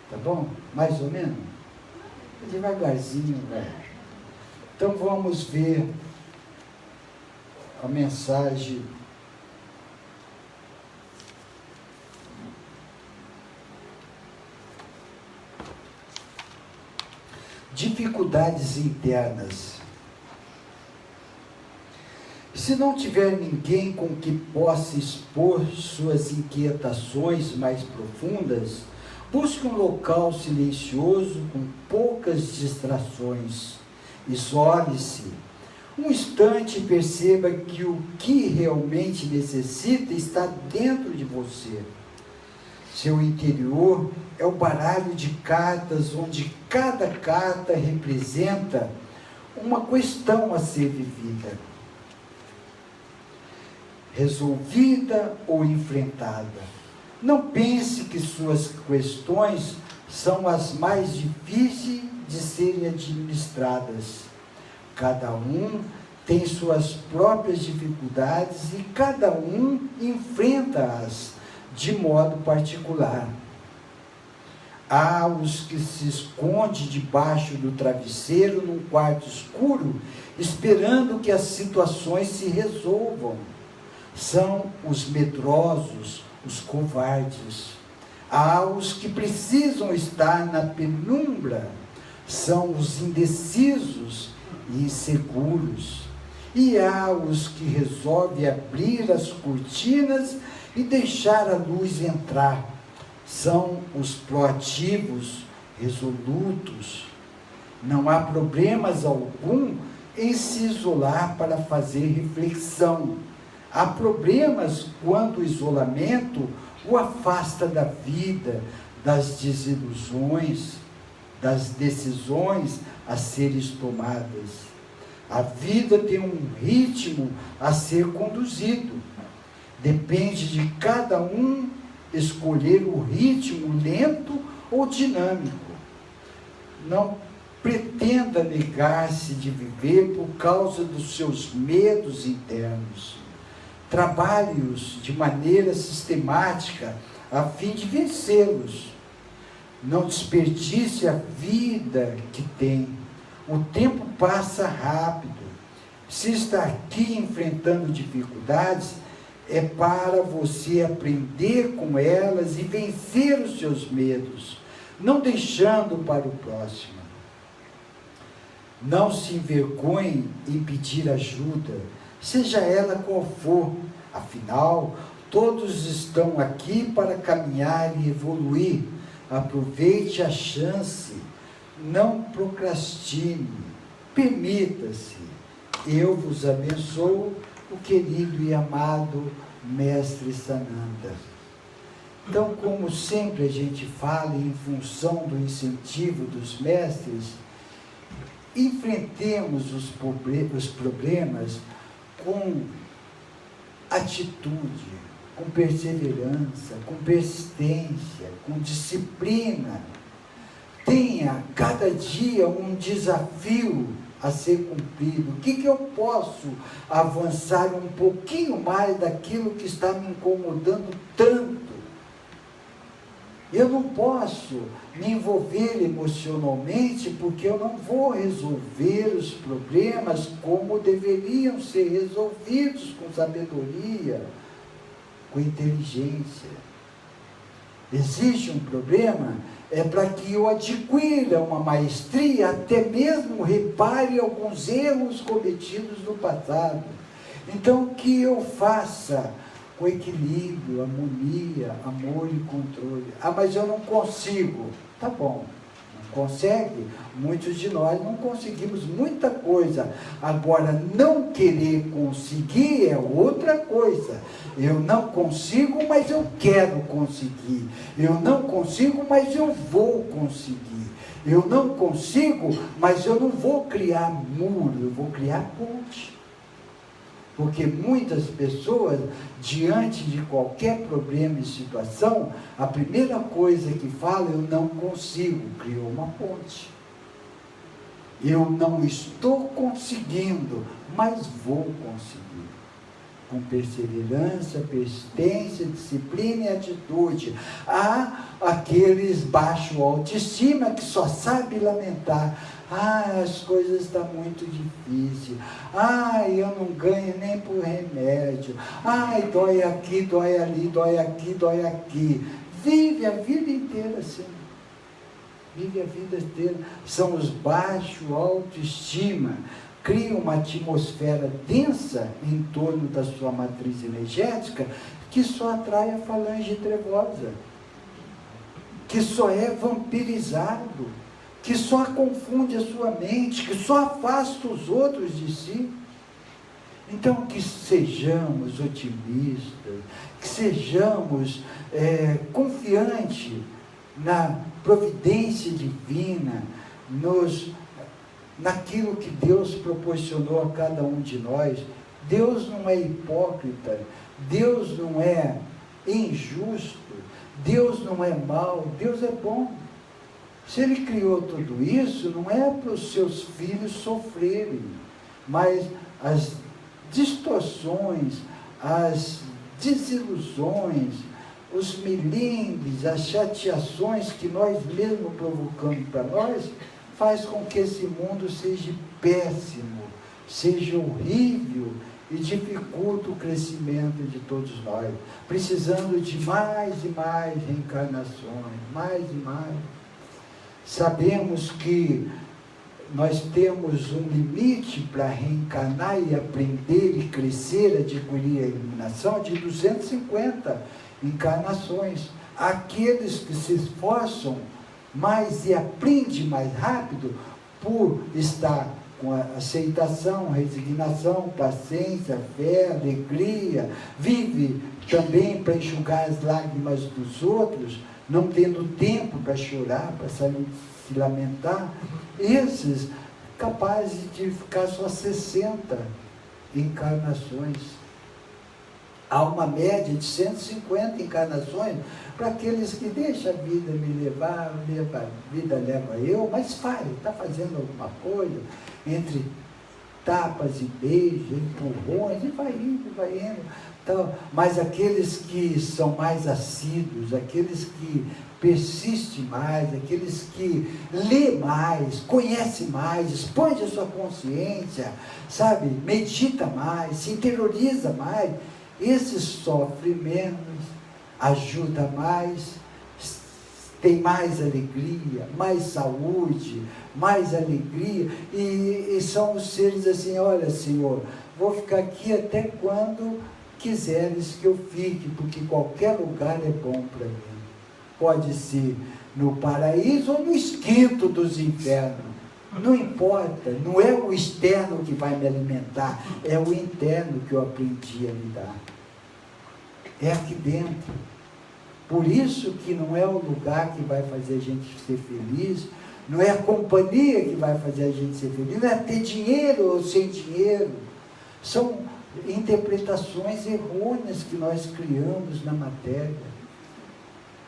Tá bom? Mais ou menos? Devagarzinho, velho. Então vamos ver a mensagem. Dificuldades internas. Se não tiver ninguém com que possa expor suas inquietações mais profundas, busque um local silencioso com poucas distrações. Isole-se. Um instante e perceba que o que realmente necessita está dentro de você. Seu interior é o baralho de cartas, onde cada carta representa uma questão a ser vivida, resolvida ou enfrentada. Não pense que suas questões são as mais difíceis de serem administradas. Cada um tem suas próprias dificuldades e cada um enfrenta-as de modo particular. Há os que se escondem debaixo do travesseiro num quarto escuro, esperando que as situações se resolvam. São os medrosos, os covardes. Há os que precisam estar na penumbra, são os indecisos e inseguros. E há os que resolvem abrir as cortinas e deixar a luz entrar, são os proativos, resolutos. Não há problemas algum em se isolar para fazer reflexão. Há problemas quando o isolamento o afasta da vida, das desilusões, das decisões a serem tomadas. A vida tem um ritmo a ser conduzido. Depende de cada um escolher o ritmo lento ou dinâmico. Não pretenda negar-se de viver por causa dos seus medos internos. Trabalhe-os de maneira sistemática a fim de vencê-los. Não desperdice a vida que tem. O tempo passa rápido. Se está aqui enfrentando dificuldades, é para você aprender com elas e vencer os seus medos, não deixando para o próximo. Não se envergonhe em pedir ajuda, seja ela qual for. Afinal, todos estão aqui para caminhar e evoluir. Aproveite a chance, não procrastine, permita-se. Eu vos abençoo, o querido e amado Mestre Sananda. Então, como sempre a gente fala em função do incentivo dos mestres, enfrentemos os problemas com atitude, com perseverança, com persistência, com disciplina. Tenha cada dia um desafio a ser cumprido. O que eu posso avançar um pouquinho mais daquilo que está me incomodando tanto? Eu não posso me envolver emocionalmente, porque eu não vou resolver os problemas como deveriam ser resolvidos, com sabedoria, com inteligência. Existe um problema, é para que eu adquira uma maestria, até mesmo repare alguns erros cometidos no passado. Então, que eu faça com equilíbrio, harmonia, amor e controle. Ah, mas eu não consigo. Tá bom, não consegue? Muitos de nós não conseguimos muita coisa. Agora, não querer conseguir é outra coisa. Eu não consigo, mas eu quero conseguir. Eu não consigo, mas eu vou conseguir. Eu não consigo, mas eu não vou criar muro, eu vou criar ponte. Porque muitas pessoas, diante de qualquer problema e situação, a primeira coisa que fala, eu não consigo, criou uma ponte. Eu não estou conseguindo, mas vou conseguir. Com perseverança, persistência, disciplina e atitude. Há aqueles baixo autoestima que só sabe lamentar. Ah, as coisas estão muito difíceis. Ah, eu não ganho nem por remédio. Ai, dói aqui, dói ali, dói aqui, dói aqui. Vive a vida inteira assim. Vive a vida inteira. São os baixo autoestima. Cria uma atmosfera densa em torno da sua matriz energética que só atrai a falange trevosa, que só é vampirizado, que só confunde a sua mente, que só afasta os outros de si. Então, que sejamos otimistas, que sejamos confiantes na providência divina, naquilo que Deus proporcionou a cada um de nós. Deus não é hipócrita, Deus não é injusto, Deus não é mau, Deus é bom. Se Ele criou tudo isso, não é para os seus filhos sofrerem, mas as distorções, as desilusões, os melindres, as chateações que nós mesmos provocamos para nós, faz com que esse mundo seja péssimo, seja horrível e dificulta o crescimento de todos nós, precisando de mais e mais reencarnações, mais e mais. Sabemos que nós temos um limite para reencarnar e aprender e crescer, adquirir a iluminação de 250 encarnações. Aqueles que se esforçam mais e aprendem mais rápido por estar com a aceitação, resignação, paciência, fé, alegria, vive também para enxugar as lágrimas dos outros, não tendo tempo para chorar, para se lamentar. Esses capazes de ficar só 60 encarnações. Há uma média de 150 encarnações para aqueles que deixam a vida me levar, a vida leva eu, mas está fazendo alguma coisa, entre tapas e beijos, empurrões, e vai indo. Então, mas aqueles que são mais assíduos, aqueles que persistem mais, aqueles que lê mais, conhece mais, expande a sua consciência, sabe, medita mais, se interioriza mais, esse sofre menos, ajuda mais, tem mais alegria, mais saúde, mais alegria, e são os seres assim, olha, Senhor, vou ficar aqui até quando quiseres que eu fique, porque qualquer lugar é bom para mim. Pode ser no paraíso ou no esquito dos infernos. Não importa, não é o externo que vai me alimentar, é o interno que eu aprendi a lidar. É aqui dentro. Por isso que não é o lugar que vai fazer a gente ser feliz, não é a companhia que vai fazer a gente ser feliz, não é ter dinheiro ou sem dinheiro. São interpretações errôneas que nós criamos na matéria.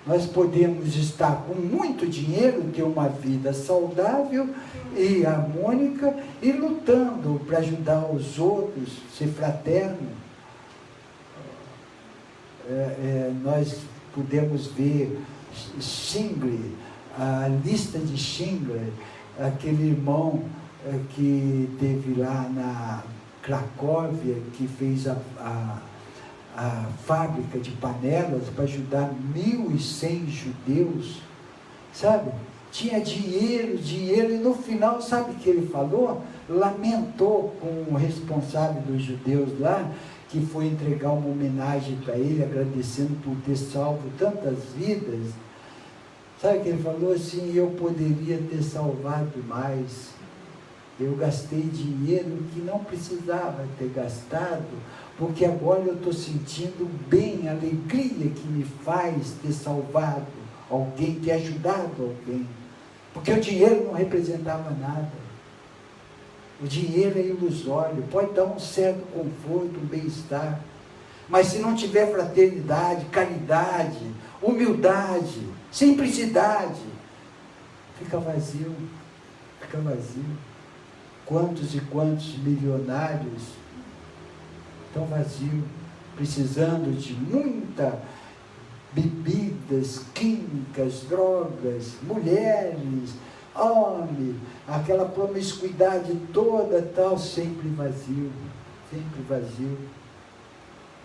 Nós podemos estar com muito dinheiro, ter uma vida saudável e harmônica e lutando para ajudar os outros, ser fraterno. Nós podemos ver Schindler, a lista de Schindler, aquele irmão que teve lá na Cracóvia, que fez a fábrica de panelas para ajudar 1.100 judeus, sabe? Tinha dinheiro, e no final, sabe o que ele falou? Lamentou com o responsável dos judeus lá, que foi entregar uma homenagem para ele, agradecendo por ter salvo tantas vidas. Sabe o que ele falou? Assim, eu poderia ter salvado mais. Eu gastei dinheiro que não precisava ter gastado, porque agora eu estou sentindo bem a alegria que me faz ter salvado alguém, ter ajudado alguém. Porque o dinheiro não representava nada. O dinheiro é ilusório, pode dar um certo conforto, um bem-estar. Mas se não tiver fraternidade, caridade, humildade, simplicidade, fica vazio, fica vazio. Quantos e quantos milionários estão vazios, precisando de muita bebidas químicas, drogas, mulheres, homem, aquela promiscuidade toda, tal, sempre vazio, sempre vazio.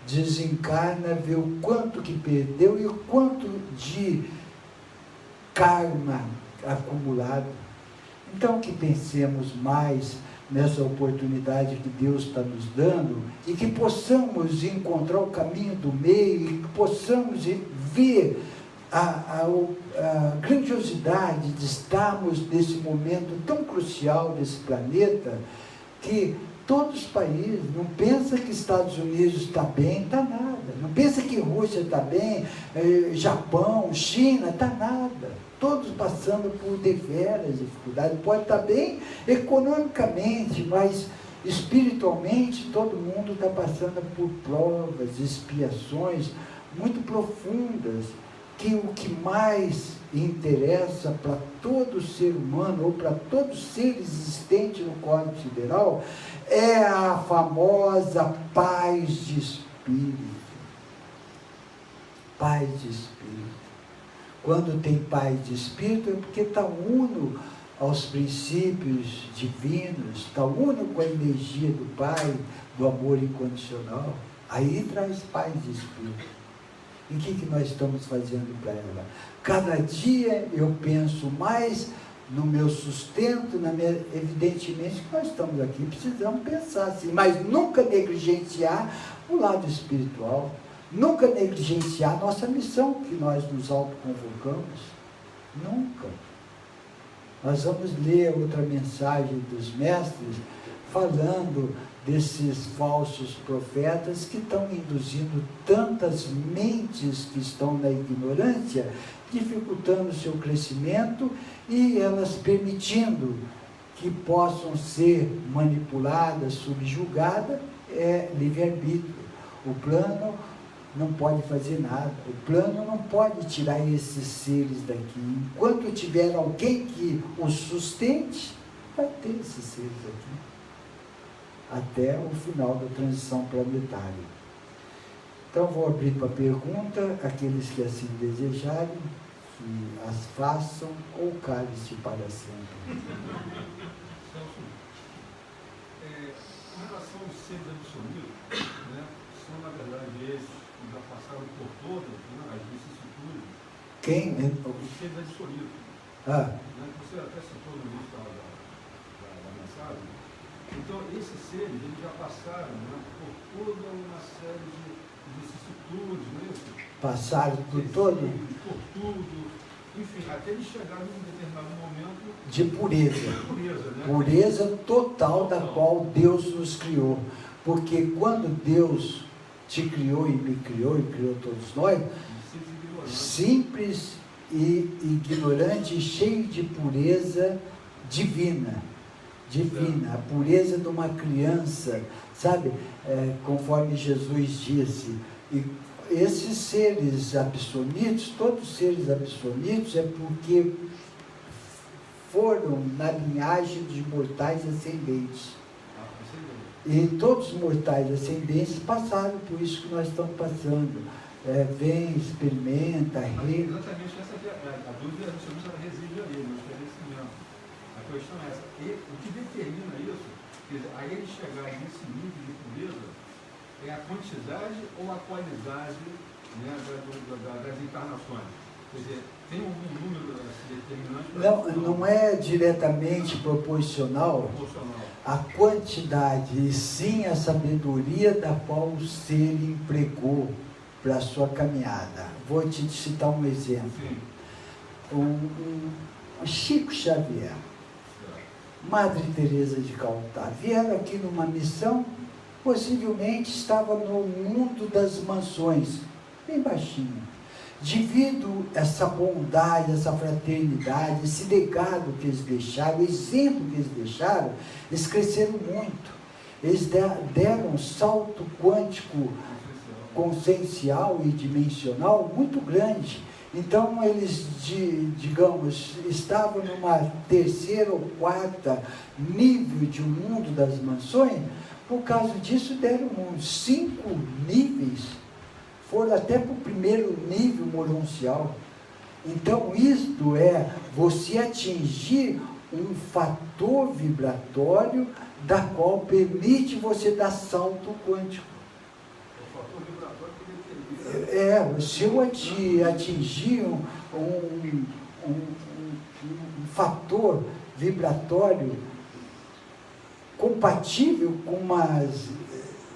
Desencarna, vê o quanto que perdeu e o quanto de karma acumulado. Então, que pensemos mais nessa oportunidade que Deus está nos dando e que possamos encontrar o caminho do meio e que possamos ver a grandiosidade de estarmos nesse momento tão crucial desse planeta, que todos os países, não pensa que Estados Unidos está bem, está nada. Não pensa que Rússia está bem, Japão, China, está nada. Todos passando por deveras dificuldades. Pode estar bem economicamente, mas espiritualmente todo mundo está passando por provas, expiações muito profundas, que o que mais interessa para todo ser humano, ou para todo ser existente no código sideral, é a famosa paz de espírito. Paz de espírito. Quando tem paz de espírito é porque está uno aos princípios divinos, está uno com a energia do Pai, do amor incondicional. Aí traz paz de espírito. E o que nós estamos fazendo para ela? Cada dia eu penso mais no meu sustento, evidentemente que nós estamos aqui, precisamos pensar assim, mas nunca negligenciar o lado espiritual, nunca negligenciar a nossa missão que nós nos autoconvocamos, nunca. Nós vamos ler outra mensagem dos mestres, falando desses falsos profetas que estão induzindo tantas mentes que estão na ignorância, dificultando o seu crescimento e elas permitindo que possam ser manipuladas, subjugadas, livre-arbítrio. O plano não pode fazer nada, o plano não pode tirar esses seres daqui. Enquanto tiver alguém que os sustente, vai ter esses seres aqui, até o final da transição planetária. Então, vou abrir para pergunta, aqueles que assim desejarem, que as façam ou cale-se para sempre. Celso, em relação aos seres absolutos, são, na verdade, esses que já passaram por todas as vicissitudes Quem? Os seres absolutos. Ah, Você até citou no início da mensagem. Então, esses seres, eles já passaram, né, por toda uma série de vicissitudes, não é isso? passaram por todo Por tudo, enfim, até eles chegaram em um determinado momento de pureza. de pureza, né? Pureza total da qual Deus nos criou. Porque quando Deus te criou e me criou e criou todos nós, simples e ignorante, cheio de pureza divina. Divina, a pureza de uma criança, sabe? Conforme Jesus disse. E esses seres absonitos, todos os seres absonitos, é porque foram na linhagem de mortais ascendentes. E todos os mortais ascendentes passaram por isso que nós estamos passando. Vem, experimenta, ri. Exatamente essa que a dúvida reside ali, no esclarecimento. A questão é essa. E o que determina isso, quer dizer, a eles chegarem nesse nível de pureza, é a quantidade ou a qualidade, né, das encarnações? Quer dizer, tem algum número determinante? Não é diretamente proporcional à quantidade, e sim a sabedoria da qual o ser empregou para a sua caminhada. Vou te citar um exemplo. Chico Xavier, Madre Teresa de Calcutá, vieram aqui numa missão, possivelmente estava no mundo das mansões, bem baixinho. Devido a essa bondade, essa fraternidade, esse legado que eles deixaram, o exemplo que eles deixaram, eles cresceram muito. Eles deram um salto quântico, consciencial e dimensional muito grande. Então, eles, digamos, estavam numa terceira ou quarta nível de um mundo das mansões. Por causa disso, deram uns 5 níveis. Foram até para o primeiro nível moroncial. Então, isto é você atingir um fator vibratório da qual permite você dar salto quântico. O fator vibratório que determina. Se eu atingir um fator vibratório compatível com umas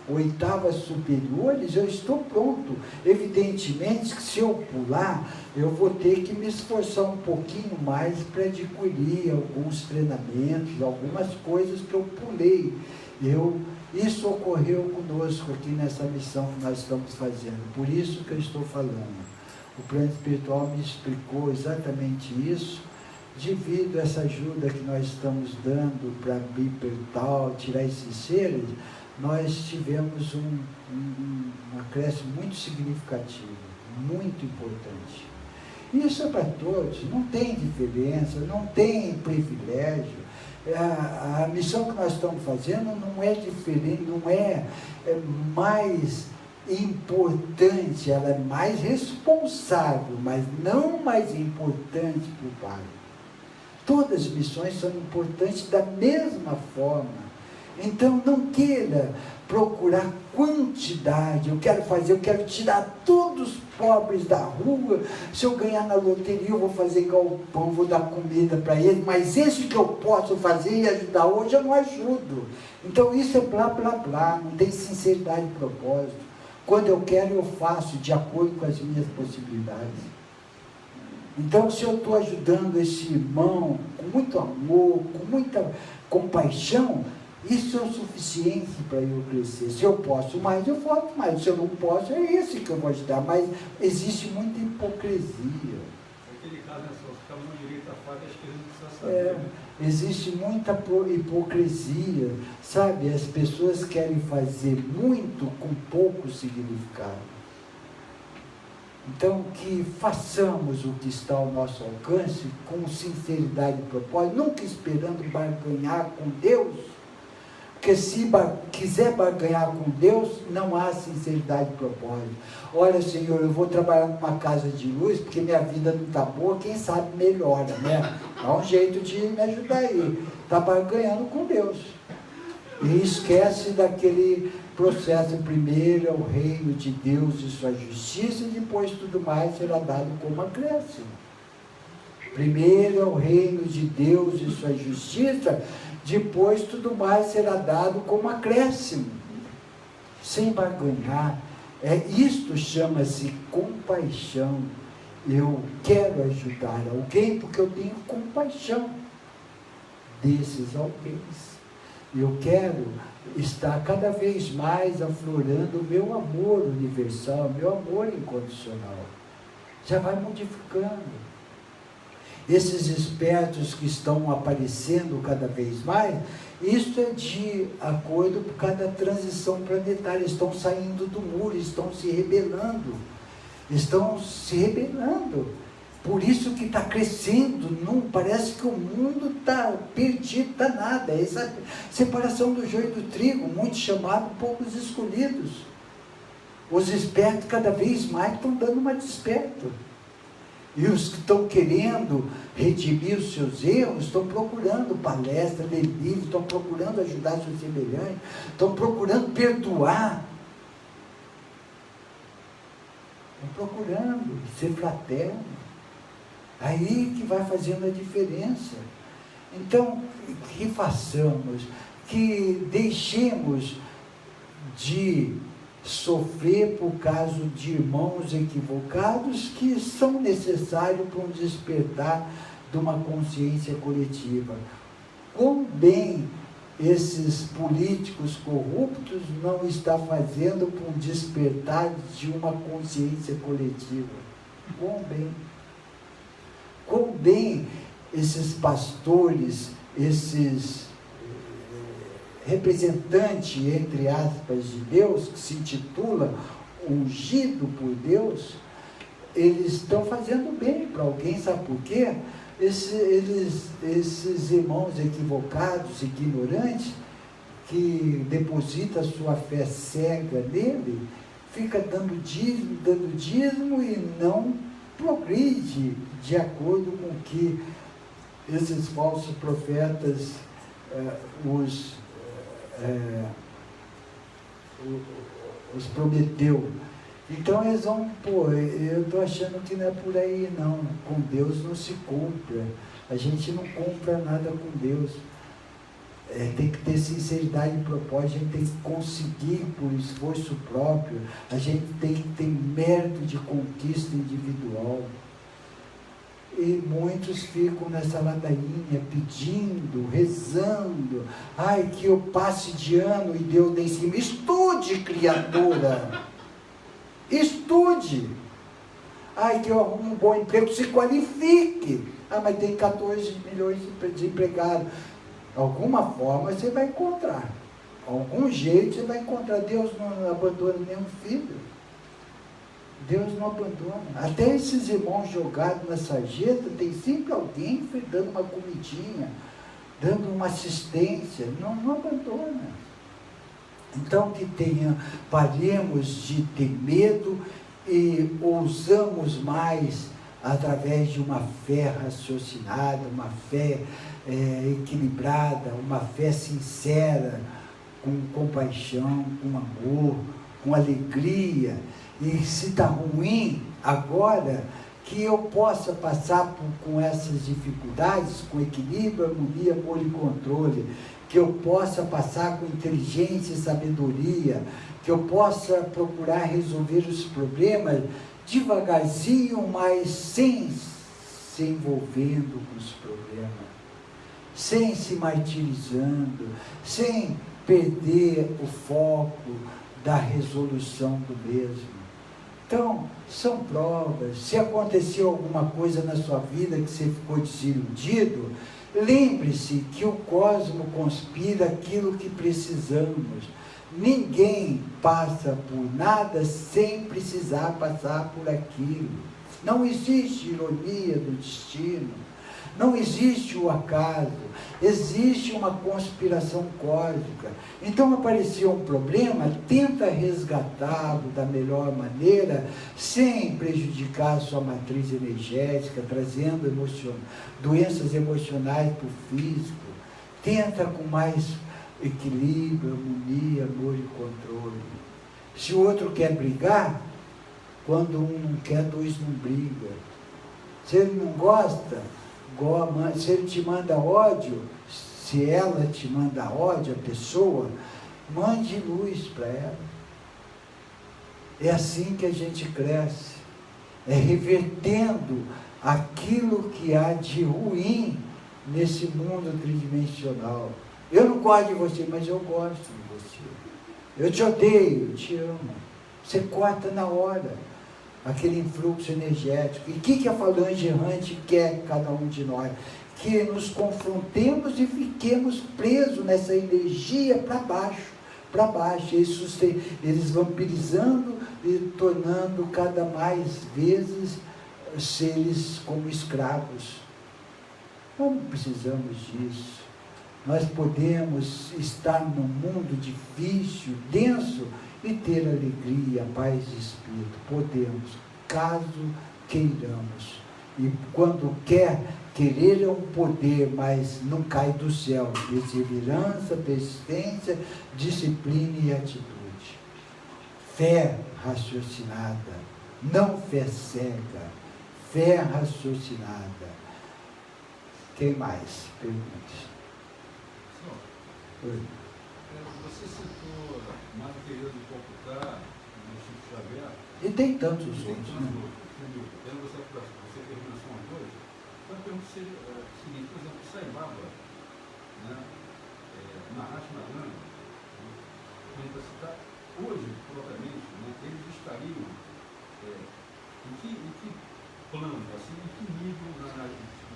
oitavas superiores, eu estou pronto. Evidentemente que se eu pular, eu vou ter que me esforçar um pouquinho mais para adquirir alguns treinamentos, algumas coisas que eu pulei. Isso ocorreu conosco aqui nessa missão que nós estamos fazendo. Por isso que eu estou falando. O plano espiritual me explicou exatamente isso, devido a essa ajuda que nós estamos dando para Bipertal, tirar esses seres. Nós tivemos um acréscimo muito significativo, muito importante. Isso é para todos, não tem diferença, não tem privilégio. A missão que nós estamos fazendo não é diferente, não é mais importante, ela é mais responsável, mas não mais importante para o Pai. Todas as missões são importantes da mesma forma. Então, não queira procurar quantidade. Eu quero tirar todos os pobres da rua. Se eu ganhar na loteria, eu vou fazer galpão, vou dar comida para eles. Mas esse que eu posso fazer e ajudar hoje, eu não ajudo. Então, isso é blá, blá, blá. Não tem sinceridade de propósito. Quando eu quero, eu faço de acordo com as minhas possibilidades. Então, se eu estou ajudando esse irmão com muito amor, com muita compaixão, isso é o suficiente para eu crescer. Se eu posso mais, eu faço mais. Se eu não posso, é esse que eu vou ajudar. Mas existe muita hipocrisia. Naquele caso, se a mão direita faz, a esquerda precisa saber. Existe muita hipocrisia, sabe? As pessoas querem fazer muito com pouco significado. Então, que façamos o que está ao nosso alcance com sinceridade e propósito, nunca esperando barganhar com Deus. Porque se quiser barganhar com Deus, não há sinceridade de propósito. Olha, Senhor, eu vou trabalhar numa casa de luz, porque minha vida não está boa, quem sabe melhora, né? Dá um jeito de me ajudar aí. Está barganhando com Deus. E esquece daquele processo. Primeiro é o reino de Deus e sua justiça, e depois tudo mais será dado como acréscimo. Primeiro é o reino de Deus e sua justiça, depois tudo mais será dado como acréscimo. Sem barganhar. Isto chama-se compaixão. Eu quero ajudar alguém porque eu tenho compaixão desses alguém. Eu quero estar cada vez mais aflorando o meu amor universal, meu amor incondicional. Já vai modificando. Esses espertos que estão aparecendo cada vez mais, isso é de acordo com cada transição planetária. Estão saindo do muro, estão se rebelando. Por isso que está crescendo. Não, parece que o mundo está perdido, está nada. Essa separação do joio e do trigo, muitos chamados, poucos escolhidos. Os espertos cada vez mais estão dando uma desperto. E os que estão querendo redimir os seus erros, estão procurando palestra, ler livro, estão procurando ajudar seus semelhantes, estão procurando perdoar. Estão procurando ser fraterno. Aí que vai fazendo a diferença. Então, que façamos, que deixemos de sofrer por causa de irmãos equivocados que são necessários para um despertar de uma consciência coletiva. Quão bem esses políticos corruptos não estão fazendo para um despertar de uma consciência coletiva. Quão bem. Quão bem esses pastores, esses representante, entre aspas, de Deus, que se intitula ungido por Deus, eles estão fazendo bem para alguém, sabe por quê? Esses irmãos equivocados, ignorantes, que depositam a sua fé cega nele, fica dando dízimo e não progride de acordo com o que esses falsos profetas os prometeu. Então eles vão, eu estou achando que não é por aí não, com Deus não se compra, a gente não compra nada com Deus, tem que ter sinceridade e propósito, a gente tem que conseguir por esforço próprio, a gente tem que ter mérito de conquista individual. E muitos ficam nessa ladainha, pedindo, rezando, que eu passe de ano e Deus dê em cima. Estude, criatura! Estude! Que eu arrume um bom emprego, se qualifique! Mas tem 14 milhões de desempregados. Alguma forma você vai encontrar. Algum jeito você vai encontrar. Deus não abandona nenhum filho. Deus não abandona. Até esses irmãos jogados na sarjeta, tem sempre alguém dando uma comidinha, dando uma assistência. Não abandona. Então paremos de ter medo e ousamos mais através de uma fé raciocinada, uma fé equilibrada, uma fé sincera, com compaixão, com amor, com alegria. E se está ruim, agora, que eu possa passar com essas dificuldades, com equilíbrio, harmonia, amor e controle, que eu possa passar com inteligência e sabedoria, que eu possa procurar resolver os problemas devagarzinho, mas sem se envolvendo com os problemas, sem se martirizando, sem perder o foco da resolução do mesmo. Então, são provas. Se aconteceu alguma coisa na sua vida que você ficou desiludido, lembre-se que o cosmos conspira aquilo que precisamos. Ninguém passa por nada sem precisar passar por aquilo. Não existe ironia do destino. Não existe o acaso, existe uma conspiração cósmica. Então apareceu um problema, tenta resgatá-lo da melhor maneira, sem prejudicar a sua matriz energética, trazendo doenças emocionais para o físico. Tenta com mais equilíbrio, harmonia, amor e controle. Se o outro quer brigar, quando um não quer, dois não brigam. Se ele não gosta, se ele te manda ódio, se ela te manda ódio, a pessoa, mande luz para ela. É assim que a gente cresce, é revertendo aquilo que há de ruim nesse mundo tridimensional. Eu não gosto de você, mas eu gosto de você. Eu te odeio, eu te amo. Você corta na hora aquele influxo energético. E o que a falange errante quer, cada um de nós? Que nos confrontemos e fiquemos presos nessa energia para baixo. Para baixo. Eles vampirizando e tornando cada mais vezes seres como escravos. Não precisamos disso. Nós podemos estar num mundo difícil, denso, e ter alegria, paz de espírito. Podemos, caso queiramos. E quando querer é um poder, mas não cai do céu. Perseverança, persistência, disciplina e atitude. Fé raciocinada, não fé cega. Fé raciocinada. Quem mais? Pergunte. Oi. Você citou Madre Teresa de Calcutá, Chico Xavier. E tem tantos outros. Você terminou só uma coisa. Então, eu pergunto se o seguinte, por exemplo, Sai Baba, né, Mahatma Gandhi, a gente vai citar hoje, propriamente, né, eles estariam em que plano, assim, em que nível na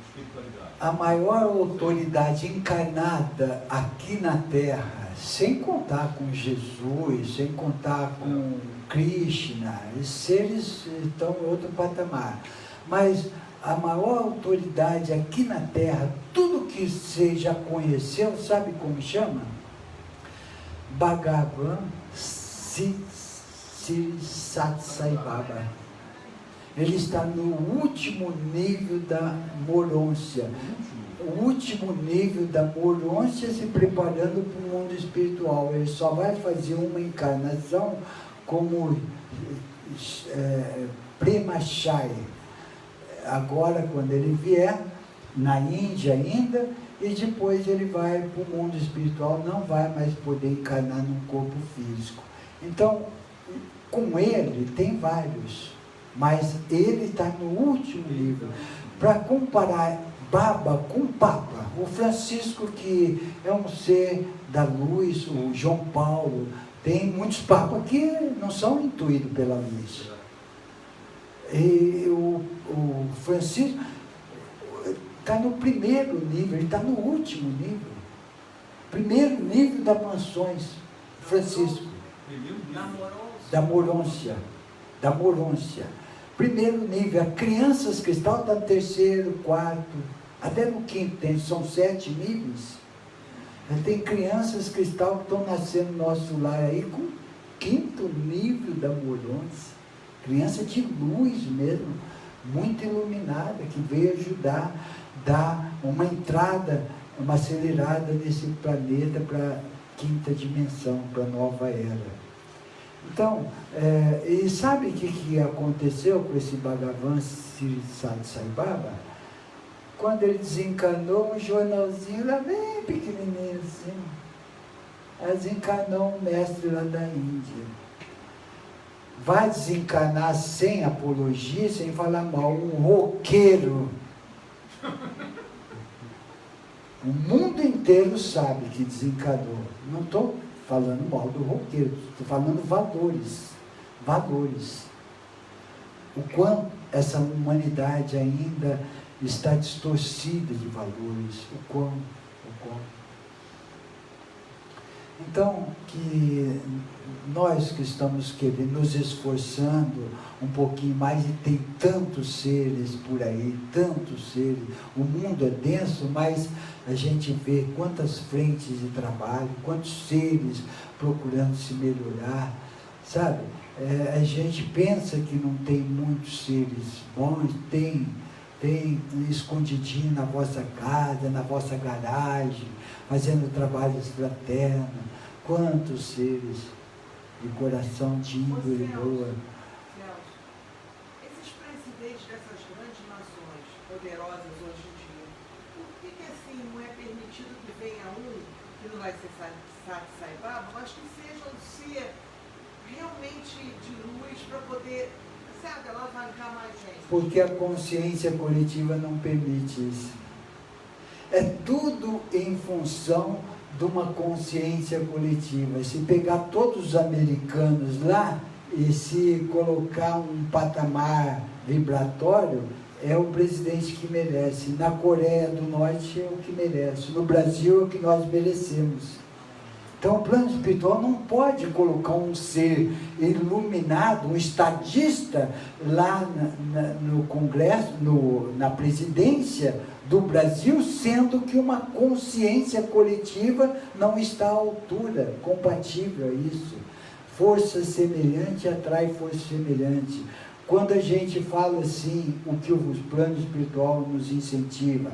espiritualidade? A maior autoridade encarnada aqui na Terra, sem contar com Jesus, sem contar com Krishna, esses seres estão em outro patamar. Mas a maior autoridade aqui na Terra, tudo que você já conheceu, sabe como chama? Bhagavan Sri Sat Sai Baba. Ele está no último nível da morôncia. O último nível da morôncia, se preparando para o mundo espiritual. Ele só vai fazer uma encarnação como Premachai. Agora, quando ele vier, na Índia ainda, e depois ele vai para o mundo espiritual, não vai mais poder encarnar num corpo físico. Então, com ele, tem vários. Mas ele está no último nível. Para comparar Baba com Papa, o Francisco, que é um ser da luz, o João Paulo, tem muitos papas que não são intuídos pela luz. E o Francisco está no primeiro nível, ele está no último nível. Primeiro nível das mansões, Francisco. Da morôncia. Da morôncia. Primeiro nível, as crianças cristal está no terceiro, quarto, até no quinto tem, são 7 níveis. Tem crianças cristal que estão nascendo no nosso lar aí com 5º nível da morôncia. Criança de luz mesmo, muito iluminada, que veio ajudar, dar uma entrada, uma acelerada nesse planeta para a 5ª dimensão, para a nova era. Então, e sabe o que aconteceu com esse Bhagavan Sri Sat Sai Baba? Quando ele desencarnou, um jornalzinho lá bem pequenininho assim, desencarnou um mestre lá da Índia. Vai desencarnar sem apologia, sem falar mal, um roqueiro. O mundo inteiro sabe que desencarnou. Não estou falando mal do roqueiro, estou falando valores. Valores. O quanto essa humanidade ainda está distorcida de valores. O quão. Então, que nós que estamos querendo, nos esforçando um pouquinho mais, e tem tantos seres por aí, tantos seres, o mundo é denso, mas a gente vê quantas frentes de trabalho, quantos seres procurando se melhorar, sabe? A gente pensa que não tem muitos seres bons, tem, tem escondidinho na vossa casa, na vossa garagem, fazendo trabalhos fraternos. Quantos seres de coração de índole boa. Celso, esses presidentes dessas grandes nações poderosas hoje em dia, por que assim não é permitido que venha que não vai ser Saibaba, mas que seja um ser realmente de luz para poder, sabe, alavancar mais gente? Porque a consciência coletiva não permite isso. É tudo em função de uma consciência coletiva. Se pegar todos os americanos lá e se colocar um patamar vibratório, é o presidente que merece. Na Coreia do Norte é o que merece. No Brasil é o que nós merecemos. Então o plano espiritual não pode colocar um ser iluminado, um estadista lá no Congresso, na presidência do Brasil, sendo que uma consciência coletiva não está à altura, compatível a isso. Força semelhante atrai força semelhante. Quando a gente fala assim, o que o plano espiritual nos incentiva,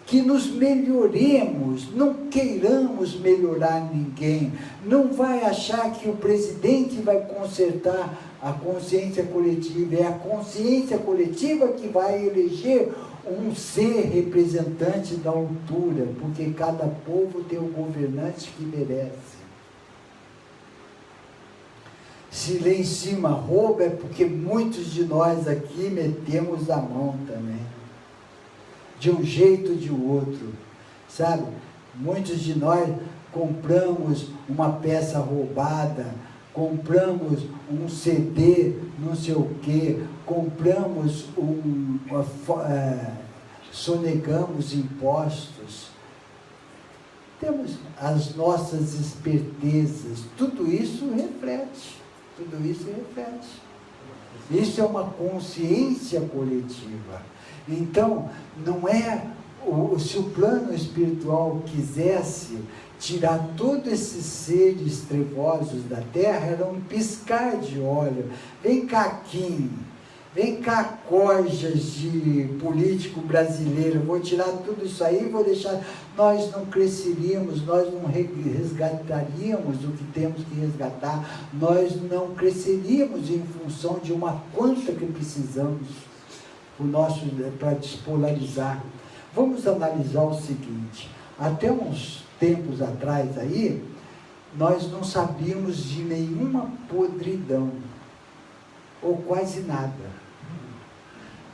que nos melhoremos, não queiramos melhorar ninguém, não vai achar que o presidente vai consertar a consciência coletiva, é a consciência coletiva que vai eleger um ser representante da altura, porque cada povo tem o governante que merece. Se lá em cima rouba, é porque muitos de nós aqui metemos a mão também, de um jeito ou de outro, sabe? Muitos de nós compramos uma peça roubada, compramos um CD, não sei o quê, compramos sonegamos impostos, temos as nossas espertezas, tudo isso reflete. Isso é uma consciência coletiva. Então, não é, se o plano espiritual quisesse tirar todos esses seres trevosos da Terra, era um piscar de olho. Vem cá, Kim, vem cá, corjas de político brasileiro, vou tirar tudo isso aí, vou deixar... Nós não cresceríamos, nós não resgataríamos o que temos que resgatar, nós não cresceríamos em função de uma quanta que precisamos para despolarizar. Vamos analisar o seguinte, até uns tempos atrás aí, nós não sabíamos de nenhuma podridão, ou quase nada.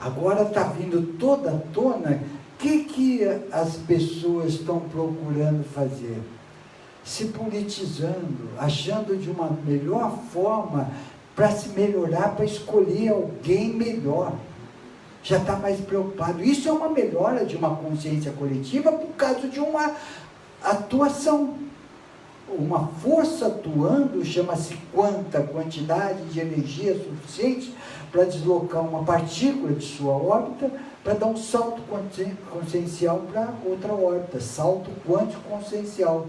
Agora está vindo toda à tona, o que as pessoas estão procurando fazer? Se politizando, achando de uma melhor forma para se melhorar, para escolher alguém melhor. Já está mais preocupado. Isso é uma melhora de uma consciência coletiva por causa de uma atuação. Uma força atuando, chama-se quantidade de energia suficiente para deslocar uma partícula de sua órbita, para dar um salto consciencial para outra órbita, salto quântico consciencial.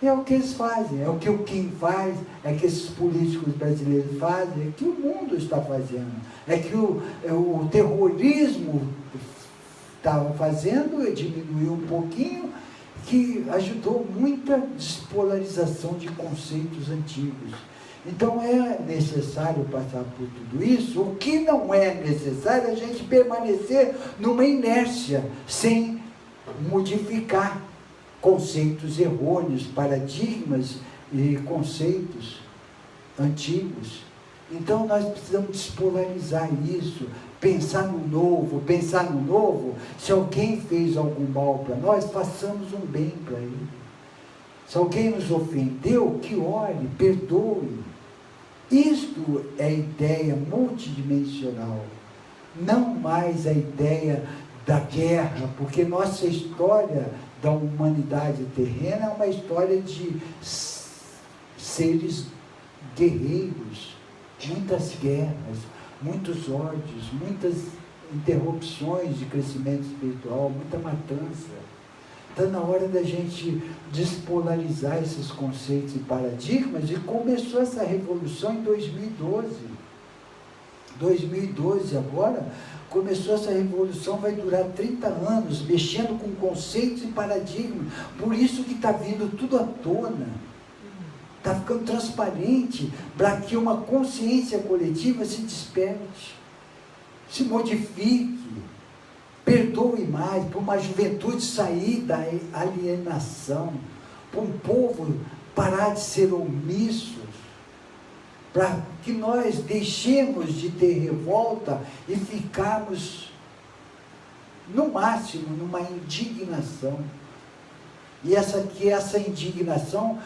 É o que eles fazem, é o que o Kim faz, é que esses políticos brasileiros fazem, é que o mundo está fazendo, é que o terrorismo estava fazendo, diminuiu um pouquinho, que ajudou muita despolarização de conceitos antigos. Então é necessário passar por tudo isso. O que não é necessário é a gente permanecer numa inércia, sem modificar conceitos errôneos, paradigmas e conceitos antigos. Então nós precisamos despolarizar isso, pensar no novo. Se alguém fez algum mal para nós, façamos um bem para ele. Se alguém nos ofendeu, que ore, perdoe. Isto é a ideia multidimensional, não mais a ideia da guerra, porque nossa história da humanidade terrena é uma história de seres guerreiros, muitas guerras, muitos ódios, muitas interrupções de crescimento espiritual, muita matança. Está na hora da gente despolarizar esses conceitos e paradigmas, e começou essa revolução em 2012. 2012 agora, começou essa revolução, vai durar 30 anos, mexendo com conceitos e paradigmas. Por isso que está vindo tudo à tona. Está ficando transparente para que uma consciência coletiva se desperte, se modifique, perdoe mais, para uma juventude sair da alienação, para um povo parar de ser omissos, para que nós deixemos de ter revolta e ficarmos, no máximo, numa indignação. E essa indignação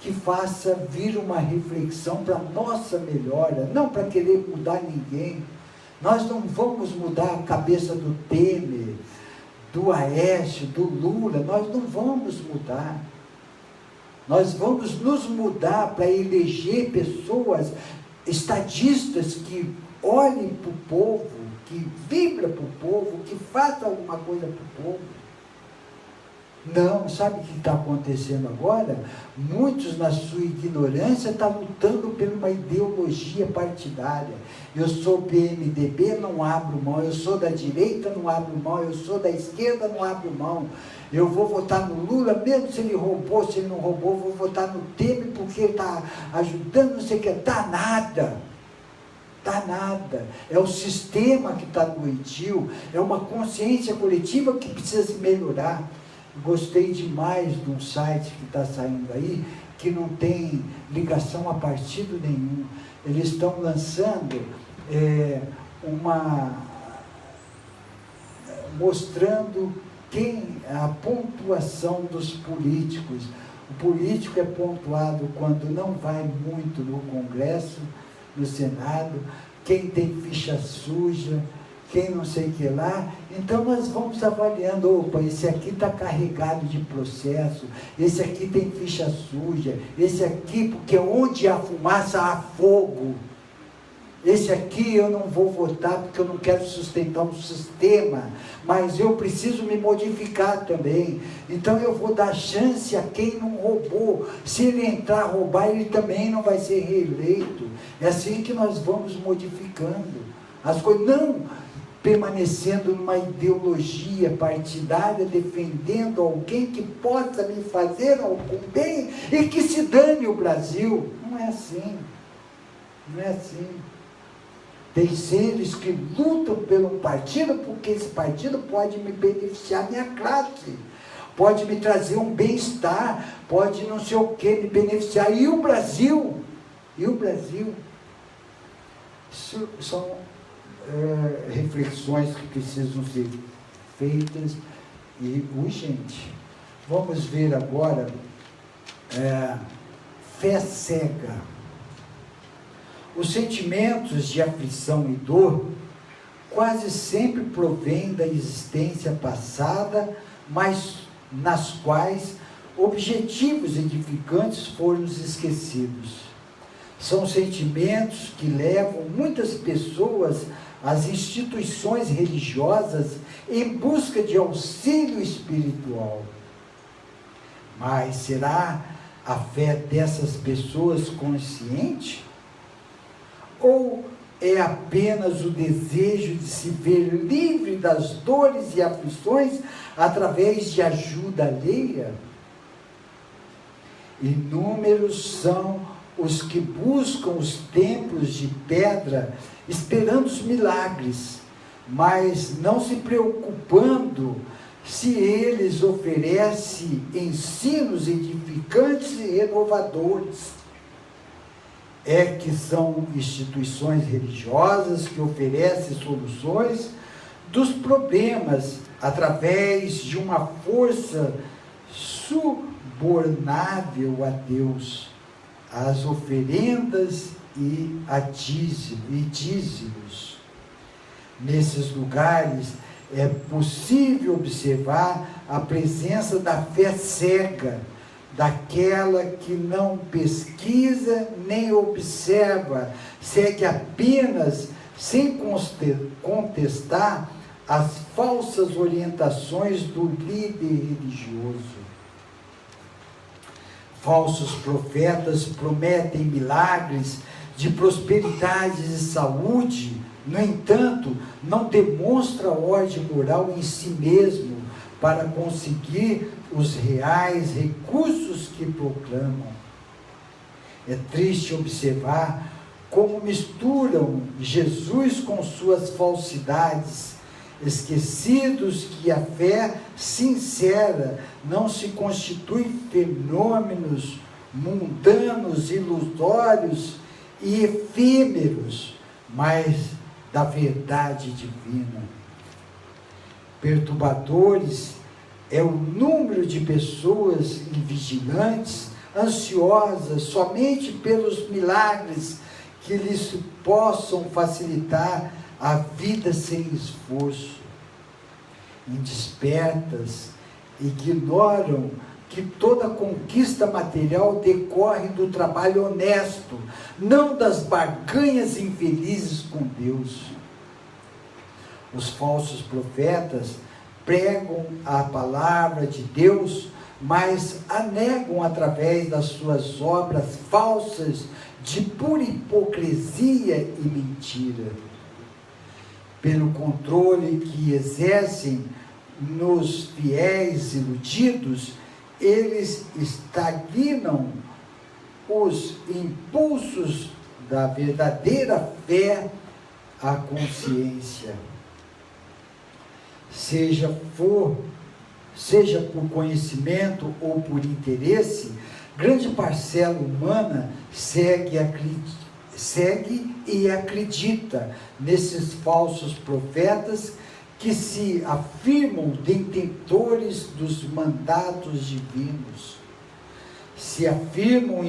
que faça vir uma reflexão para a nossa melhora, não para querer mudar ninguém. Nós não vamos mudar a cabeça do Temer, do Aécio, do Lula, nós não vamos mudar. Nós vamos nos mudar para eleger pessoas estadistas que olhem para o povo, que vibram para o povo, que façam alguma coisa para o povo. Não, sabe o que está acontecendo agora? Muitos, na sua ignorância, estão lutando por uma ideologia partidária. Eu sou PMDB, não abro mão. Eu sou da direita, não abro mão. Eu sou da esquerda, não abro mão. Eu vou votar no Lula, mesmo se ele roubou, se ele não roubou, vou votar no Temer, porque ele está ajudando, não sei o que. Está nada. Está nada. É o sistema que está doentio, é uma consciência coletiva que precisa se melhorar. Gostei demais de um site que está saindo aí, que não tem ligação a partido nenhum. Eles estão lançando mostrando a pontuação dos políticos. O político é pontuado quando não vai muito no Congresso, no Senado, quem tem ficha suja, quem não sei o que lá. Então nós vamos avaliando, opa, esse aqui está carregado de processo, esse aqui tem ficha suja, esse aqui, porque onde há fumaça há fogo, esse aqui eu não vou votar porque eu não quero sustentar um sistema, mas eu preciso me modificar também, então eu vou dar chance a quem não roubou. Se ele entrar a roubar, ele também não vai ser reeleito. É assim que nós vamos modificando as coisas, não permanecendo numa ideologia partidária, defendendo alguém que possa me fazer algum bem e que se dane o Brasil. Não é assim. Não é assim. Tem seres que lutam pelo partido, porque esse partido pode me beneficiar minha classe, pode me trazer um bem-estar, pode não sei o que me beneficiar. E o Brasil? E o Brasil? Isso são reflexões que precisam ser feitas e urgente. Vamos ver agora fé cega. Os sentimentos de aflição e dor quase sempre provêm da existência passada, mas nas quais objetivos edificantes foram esquecidos. São sentimentos que levam muitas pessoas às instituições religiosas em busca de auxílio espiritual. Mas será a fé dessas pessoas consciente? Ou é apenas o desejo de se ver livre das dores e aflições através de ajuda alheia? Inúmeros são os que buscam os templos de pedra esperando os milagres, mas não se preocupando se eles oferecem ensinos edificantes e renovadores. É que são instituições religiosas que oferecem soluções dos problemas através de uma força subornável a Deus, as oferendas e dízimos. Nesses lugares é possível observar a presença da fé cega, daquela que não pesquisa nem observa, segue apenas, sem contestar, as falsas orientações do líder religioso. Falsos profetas prometem milagres de prosperidade e saúde, no entanto, não demonstra ordem moral em si mesmo para conseguir os reais recursos que proclamam. É triste observar como misturam Jesus com suas falsidades, esquecidos que a fé sincera não se constitui em fenômenos mundanos, ilusórios e efêmeros, mas da verdade divina. Perturbadores é o número de pessoas vigilantes, ansiosas somente pelos milagres que lhes possam facilitar a vida sem esforço. Indespertas, ignoram que toda conquista material decorre do trabalho honesto, não das barganhas infelizes com Deus. Os falsos profetas pregam a palavra de Deus, mas a negam através das suas obras falsas de pura hipocrisia e mentira. Pelo controle que exercem nos fiéis iludidos, eles estagnam os impulsos da verdadeira fé à consciência. Seja por conhecimento ou por interesse, grande parcela humana segue e acredita nesses falsos profetas que se afirmam detentores dos mandatos divinos, se afirmam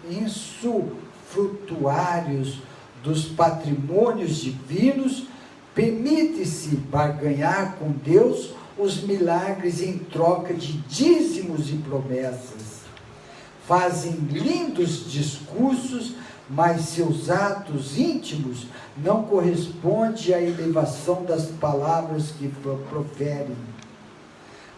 insufrutuários dos patrimônios divinos, permite-se barganhar com Deus os milagres em troca de dízimos e promessas. Fazem lindos discursos, mas seus atos íntimos não correspondem à elevação das palavras que proferem.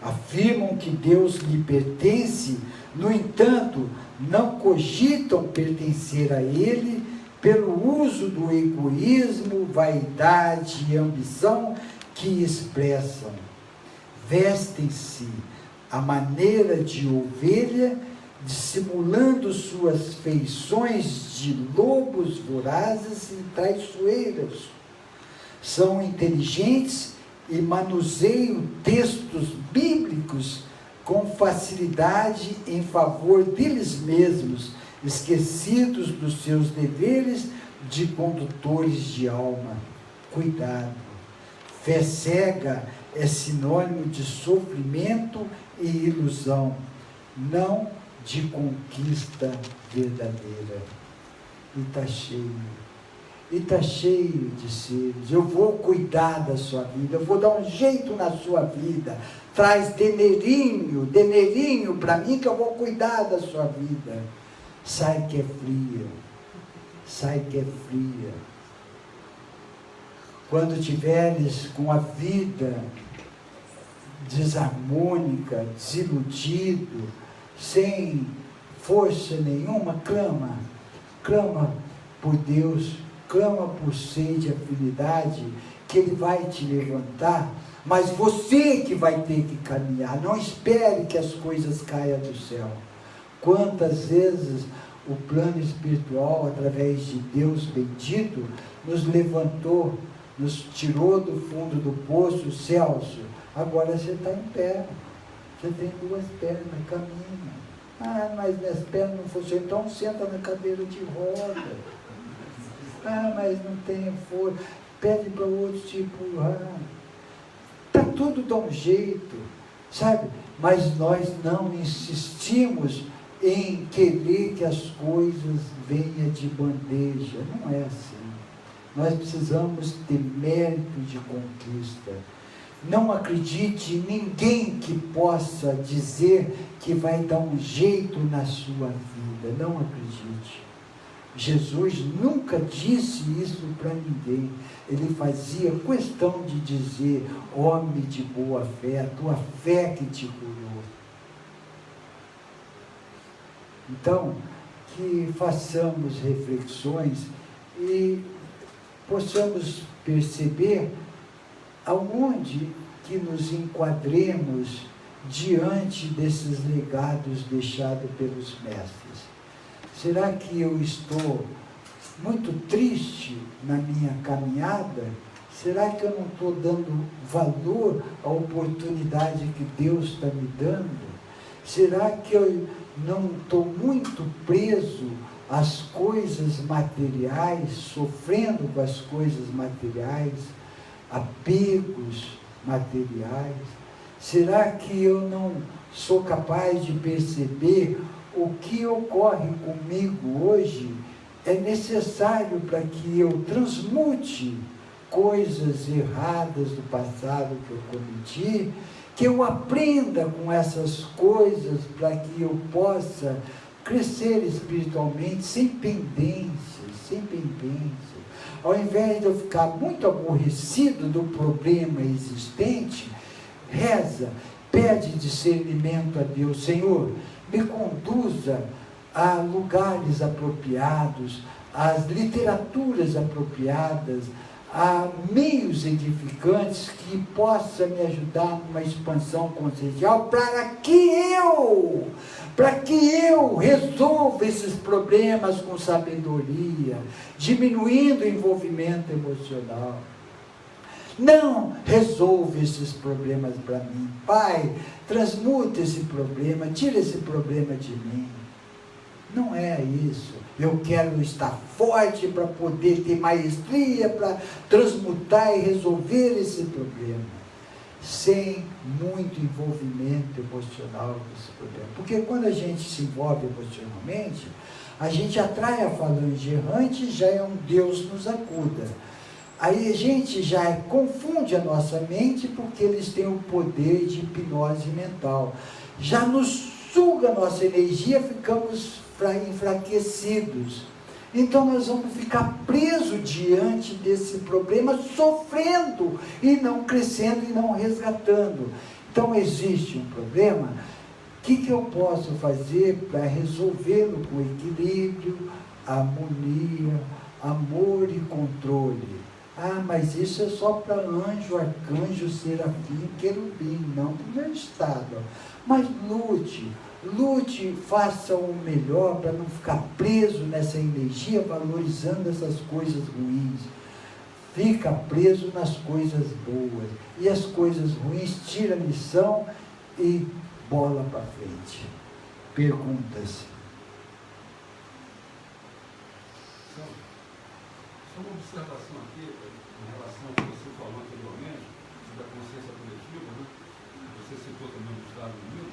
Afirmam que Deus lhe pertence, no entanto, não cogitam pertencer a Ele pelo uso do egoísmo, vaidade e ambição que expressam. Vestem-se à maneira de ovelha, dissimulando suas feições de lobos vorazes e traiçoeiros. São inteligentes e manuseiam textos bíblicos com facilidade em favor deles mesmos, esquecidos dos seus deveres de condutores de alma. Cuidado! Fé cega é sinônimo de sofrimento e ilusão, não de conquista verdadeira. E está cheio de seres. Eu vou cuidar da sua vida, eu vou dar um jeito na sua vida. Traz dinheirinho para mim que eu vou cuidar da sua vida. Sai que é fria. Quando tiveres com a vida desarmônica, desiludido, sem força nenhuma, clama por Deus, clama por sede e afinidade, que Ele vai te levantar, mas você que vai ter que caminhar. Não espere que as coisas caiam do céu. Quantas vezes o plano espiritual, através de Deus bendito, nos levantou, nos tirou do fundo do poço. Celso, agora você está em pé, você tem 2 pernas, caminha. Mas minhas pernas não funcionam, então senta na cadeira de roda. Mas não tem força, pede para o outro te empurrar. Está tudo de um jeito, sabe? Mas nós não insistimos em querer que as coisas venham de bandeja. Não é assim. Nós precisamos ter mérito de conquista. Não acredite em ninguém que possa dizer que vai dar um jeito na sua vida. Não acredite. Jesus nunca disse isso para ninguém. Ele fazia questão de dizer: homem de boa fé, a tua fé que te curou. Então, que façamos reflexões e possamos perceber aonde que nos enquadremos diante desses legados deixados pelos mestres. Será que eu estou muito triste na minha caminhada? Será que eu não estou dando valor à oportunidade que Deus está me dando? Será que eu não estou muito preso às coisas materiais, sofrendo com as coisas materiais, apegos materiais? Será que eu não sou capaz de perceber o que ocorre comigo hoje? É necessário para que eu transmute coisas erradas do passado que eu cometi, que eu aprenda com essas coisas para que eu possa crescer espiritualmente sem pendências, sem pendências. Ao invés de eu ficar muito aborrecido do problema existente, reza, pede discernimento a Deus. Senhor, me conduza a lugares apropriados, às literaturas apropriadas, a meios edificantes que possa me ajudar numa expansão consciencial para que eu resolva esses problemas com sabedoria, diminuindo o envolvimento emocional. Não resolve esses problemas para mim. Pai, transmuta esse problema, tira esse problema de mim. Não é isso. Eu quero estar forte para poder ter maestria, para transmutar e resolver esse problema. Sem muito envolvimento emocional nesse problema. Porque quando a gente se envolve emocionalmente, a gente atrai a falange errante e já é um Deus nos acuda. Aí a gente já confunde a nossa mente porque eles têm o poder de hipnose mental. Já nos suga a nossa energia, ficamos enfraquecidos. Então nós vamos ficar presos diante desse problema, sofrendo e não crescendo e não resgatando. Então existe um problema, o que eu posso fazer para resolvê-lo com equilíbrio, harmonia, amor e controle? Ah, mas isso é só para anjo, arcanjo, serafim, querubim, não para o meu estado. Mas lute, faça o melhor para não ficar preso nessa energia, valorizando essas coisas ruins. Fica preso nas coisas boas. E as coisas ruins, tira a lição e bola para frente. Perguntas. Só uma observação aqui, em relação ao que você falou anteriormente, sobre a consciência coletiva, né? Você citou também o Estado Unido.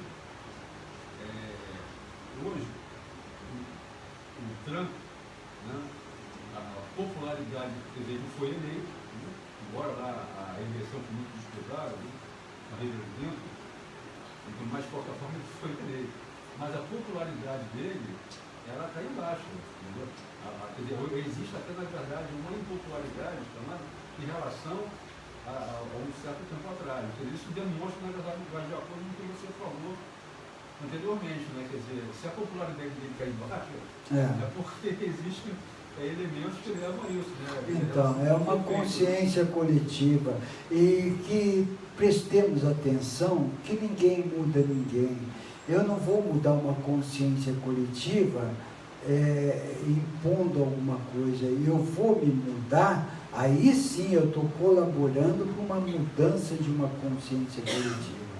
Hoje, o Trump, né, a popularidade, quer dizer, ele foi eleito, né, embora lá a eleição foi muito disputada, né, a Hillary Clinton, então, mas de qualquer forma ele foi eleito. Mas a popularidade dele, ela está embaixo, entendeu? Quer dizer, existe até, na verdade, uma impopularidade chamada em relação a um certo tempo atrás. Isso demonstra, na verdade, vai de acordo com o que você falou anteriormente, né? Quer dizer, se a popularidade dele cai embaixo, é porque existem elementos que levam a isso, né? Então, é uma consciência coletiva e que prestemos atenção que ninguém muda ninguém. Eu não vou mudar uma consciência coletiva impondo alguma coisa, eu vou me mudar, aí sim eu estou colaborando para uma mudança de uma consciência coletiva.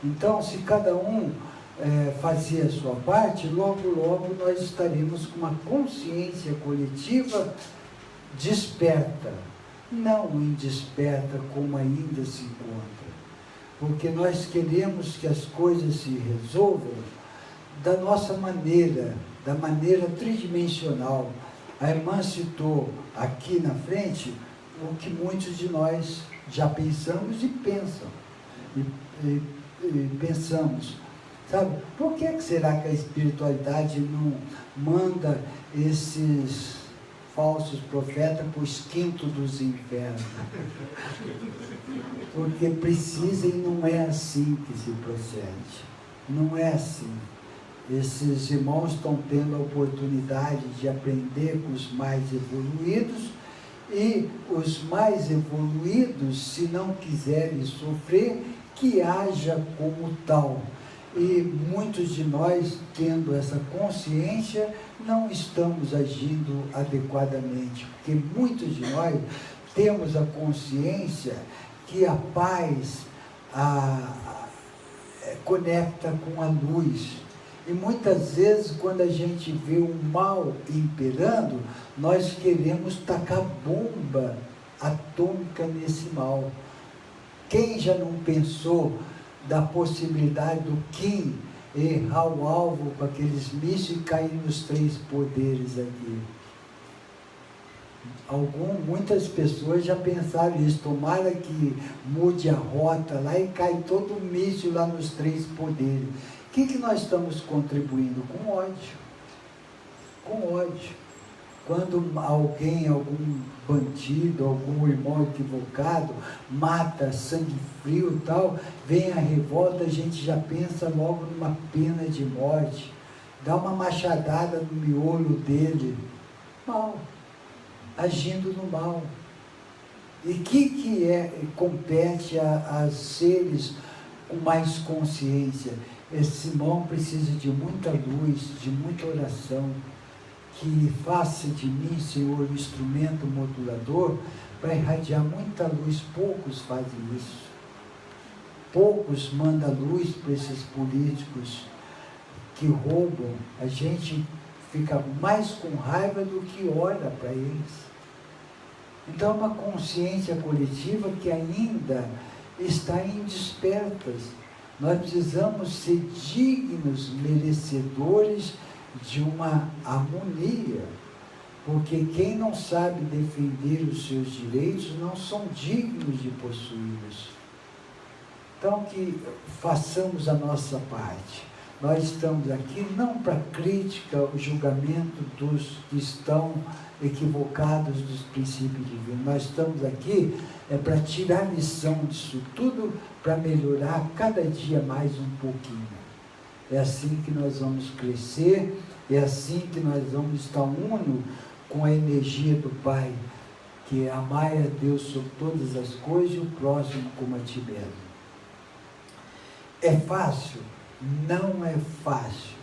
Então, se cada um fazer a sua parte, logo nós estaremos com uma consciência coletiva desperta, não indesperta como ainda se encontra, porque nós queremos que as coisas se resolvam da nossa maneira, da maneira tridimensional. A irmã citou aqui na frente o que muitos de nós já pensamos e pensam, e pensamos, sabe, por que será que a espiritualidade não manda esses falsos profetas para os quintos dos infernos? Porque precisa e não é assim que se procede, não é assim. Esses irmãos estão tendo a oportunidade de aprender com os mais evoluídos, e os mais evoluídos, se não quiserem sofrer, que haja como tal. E muitos de nós, tendo essa consciência, não estamos agindo adequadamente, porque muitos de nós temos a consciência que a paz conecta com a luz. E muitas vezes, quando a gente vê o mal imperando, nós queremos tacar bomba atômica nesse mal. Quem já não pensou da possibilidade do Kim errar o alvo com aqueles mísseis e cair nos 3 poderes aqui? Muitas pessoas já pensaram isso. Tomara que mude a rota lá e cai todo o míssil lá nos 3 poderes. O que nós estamos contribuindo? Com ódio. Com ódio. Quando alguém, algum bandido, algum irmão equivocado, mata, sangue frio e tal, vem a revolta, a gente já pensa logo numa pena de morte. Dá uma machadada no miolo dele. Mal. Agindo no mal. E o que compete a seres com mais consciência? Esse irmão precisa de muita luz, de muita oração, que faça de mim, Senhor, um instrumento modulador para irradiar muita luz. Poucos fazem isso. Poucos mandam luz para esses políticos que roubam. A gente fica mais com raiva do que olha para eles. Então, é uma consciência coletiva que ainda está em despertas. Nós precisamos ser dignos, merecedores de uma harmonia, porque quem não sabe defender os seus direitos não são dignos de possuí-los. Então, que façamos a nossa parte. Nós estamos aqui não para crítica, o julgamento dos que estão equivocados dos princípios divinos. Nós estamos aqui para tirar lição disso tudo, para melhorar cada dia mais um pouquinho. É assim que nós vamos crescer, é assim que nós vamos estar uno com a energia do Pai, que é amar a Deus sobre todas as coisas e o próximo como a ti mesmo. É fácil? Não é fácil.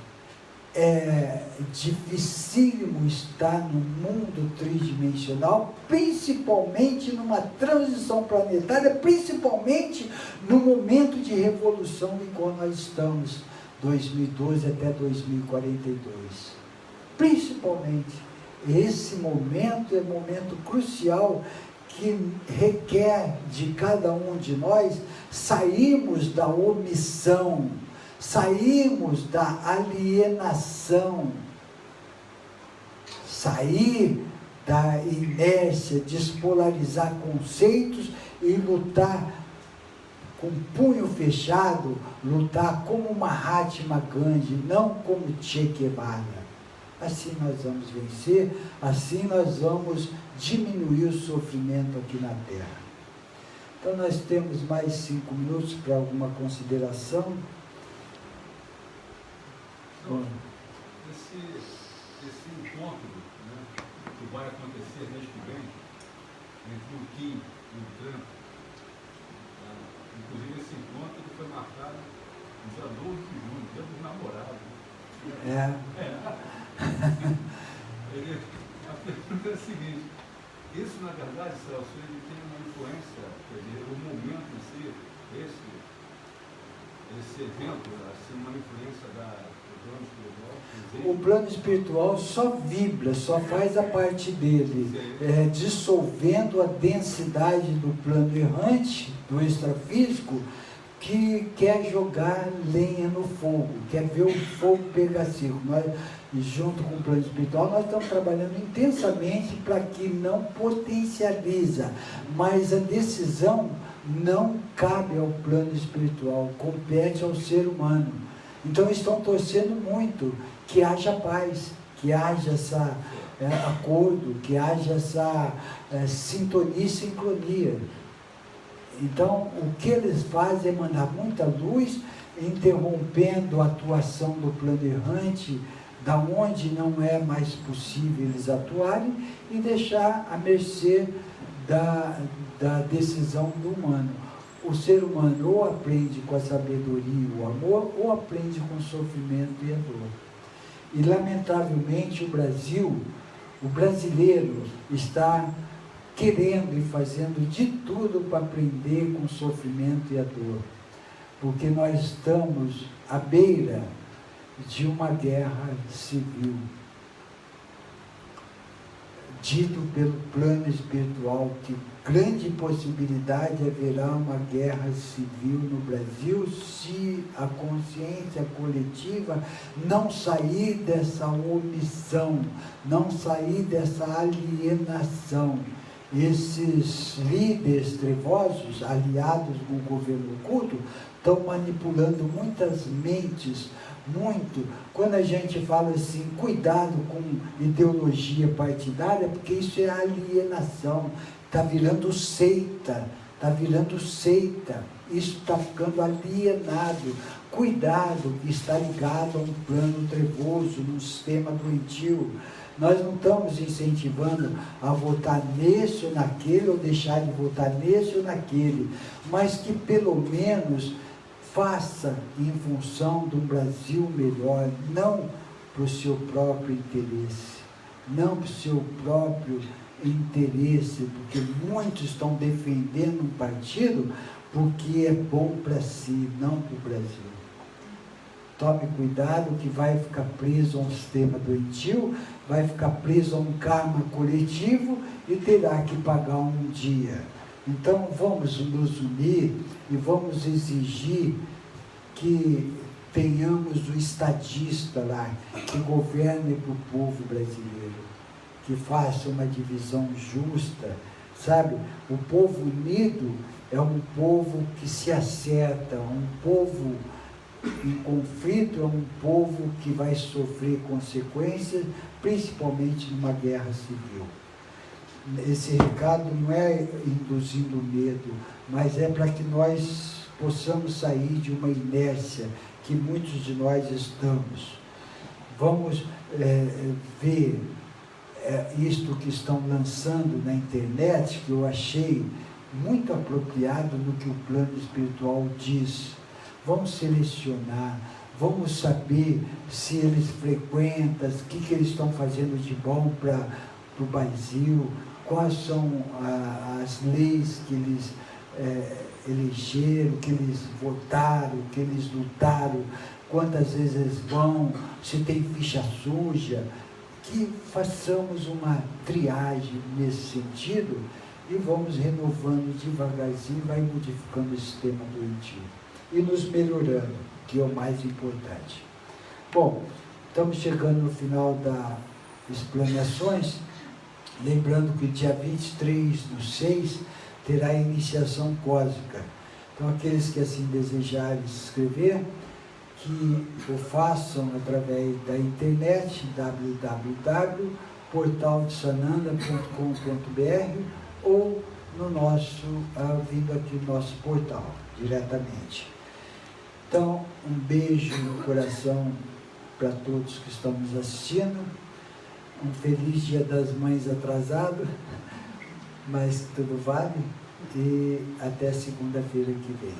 É dificílimo estar no mundo tridimensional, principalmente numa transição planetária, principalmente no momento de revolução em que nós estamos, 2012 até 2042. Principalmente, esse momento é um momento crucial que requer de cada um de nós sairmos da omissão, sairmos da alienação, sair da inércia, despolarizar conceitos e lutar com punho fechado, lutar como Mahatma Gandhi, não como Che Guevara. Assim nós vamos vencer, assim nós vamos diminuir o sofrimento aqui na Terra. Então nós temos mais 5 minutos para alguma consideração. Então, esse encontro, né, que vai acontecer mês que vem, entre o Kim e o Trump, inclusive esse encontro foi marcado no dia 12 de junho, dia dos namorados. A pergunta é a seguinte: isso, na verdade, Celso, ele tem uma influência, quer dizer, o momento em si, esse evento, assim, uma influência do plano espiritual? O plano espiritual só vibra, só faz a parte dele, dissolvendo a densidade do plano errante, do extrafísico, que quer jogar lenha no fogo, quer ver o fogo pegar circo. Nós, junto com o plano espiritual, nós estamos trabalhando intensamente para que não potencializa, mas a decisão não cabe ao plano espiritual, compete ao ser humano. Então estão torcendo muito que haja paz, que haja essa acordo, que haja essa sintonia e sincronia. Então, o que eles fazem é mandar muita luz interrompendo a atuação do plano errante, da onde não é mais possível eles atuarem, e deixar à mercê da decisão do humano. O ser humano ou aprende com a sabedoria e o amor, ou aprende com o sofrimento e a dor. E, lamentavelmente, o brasileiro está querendo e fazendo de tudo para aprender com o sofrimento e a dor, porque nós estamos à beira de uma guerra civil. Dito pelo plano espiritual que grande possibilidade haverá uma guerra civil no Brasil se a consciência coletiva não sair dessa omissão, não sair dessa alienação. Esses líderes trevosos, aliados com o governo oculto, estão manipulando muitas mentes, muito. Quando a gente fala assim, cuidado com ideologia partidária, porque isso é alienação, está virando seita, isso está ficando alienado. Cuidado, que está ligado a um plano trevoso, num sistema doentio. Nós não estamos incentivando a votar nesse ou naquele, ou deixar de votar nesse ou naquele, mas que pelo menos faça em função de um Brasil melhor, não para o seu próprio interesse, não para o seu próprio interesse, porque muitos estão defendendo um partido porque é bom para si, não para o Brasil. Tome cuidado que vai ficar preso a um sistema doentio, vai ficar preso a um karma coletivo e terá que pagar um dia. Então vamos nos unir e vamos exigir que tenhamos o estadista lá, que governe para o povo brasileiro, que faça uma divisão justa, sabe? O povo unido é um povo que se acerta, um povo em conflito é um povo que vai sofrer consequências, principalmente numa guerra civil. Esse recado não é induzindo medo, mas é para que nós possamos sair de uma inércia que muitos de nós estamos. Vamos ver isto que estão lançando na internet, que eu achei muito apropriado no que o plano espiritual diz. Vamos selecionar, vamos saber se eles frequentam, o que eles estão fazendo de bom para o Brasil, quais são as leis que eles elegeram, que eles votaram, que eles lutaram, quantas vezes eles vão, se tem ficha suja, que façamos uma triagem nesse sentido e vamos renovando devagarzinho, vai modificando o sistema doentio e nos melhorando, que é o mais importante. Bom, estamos chegando no final das explanações, lembrando que dia 23/6 terá a iniciação cósmica. Então, aqueles que assim desejarem se inscrever, que o façam através da internet, www.portaldesananda.com.br ou no nosso, vindo aqui no nosso portal, diretamente. Então, um beijo no coração para todos que estão nos assistindo, um feliz Dia das Mães atrasado, mas tudo vale, e até segunda-feira que vem.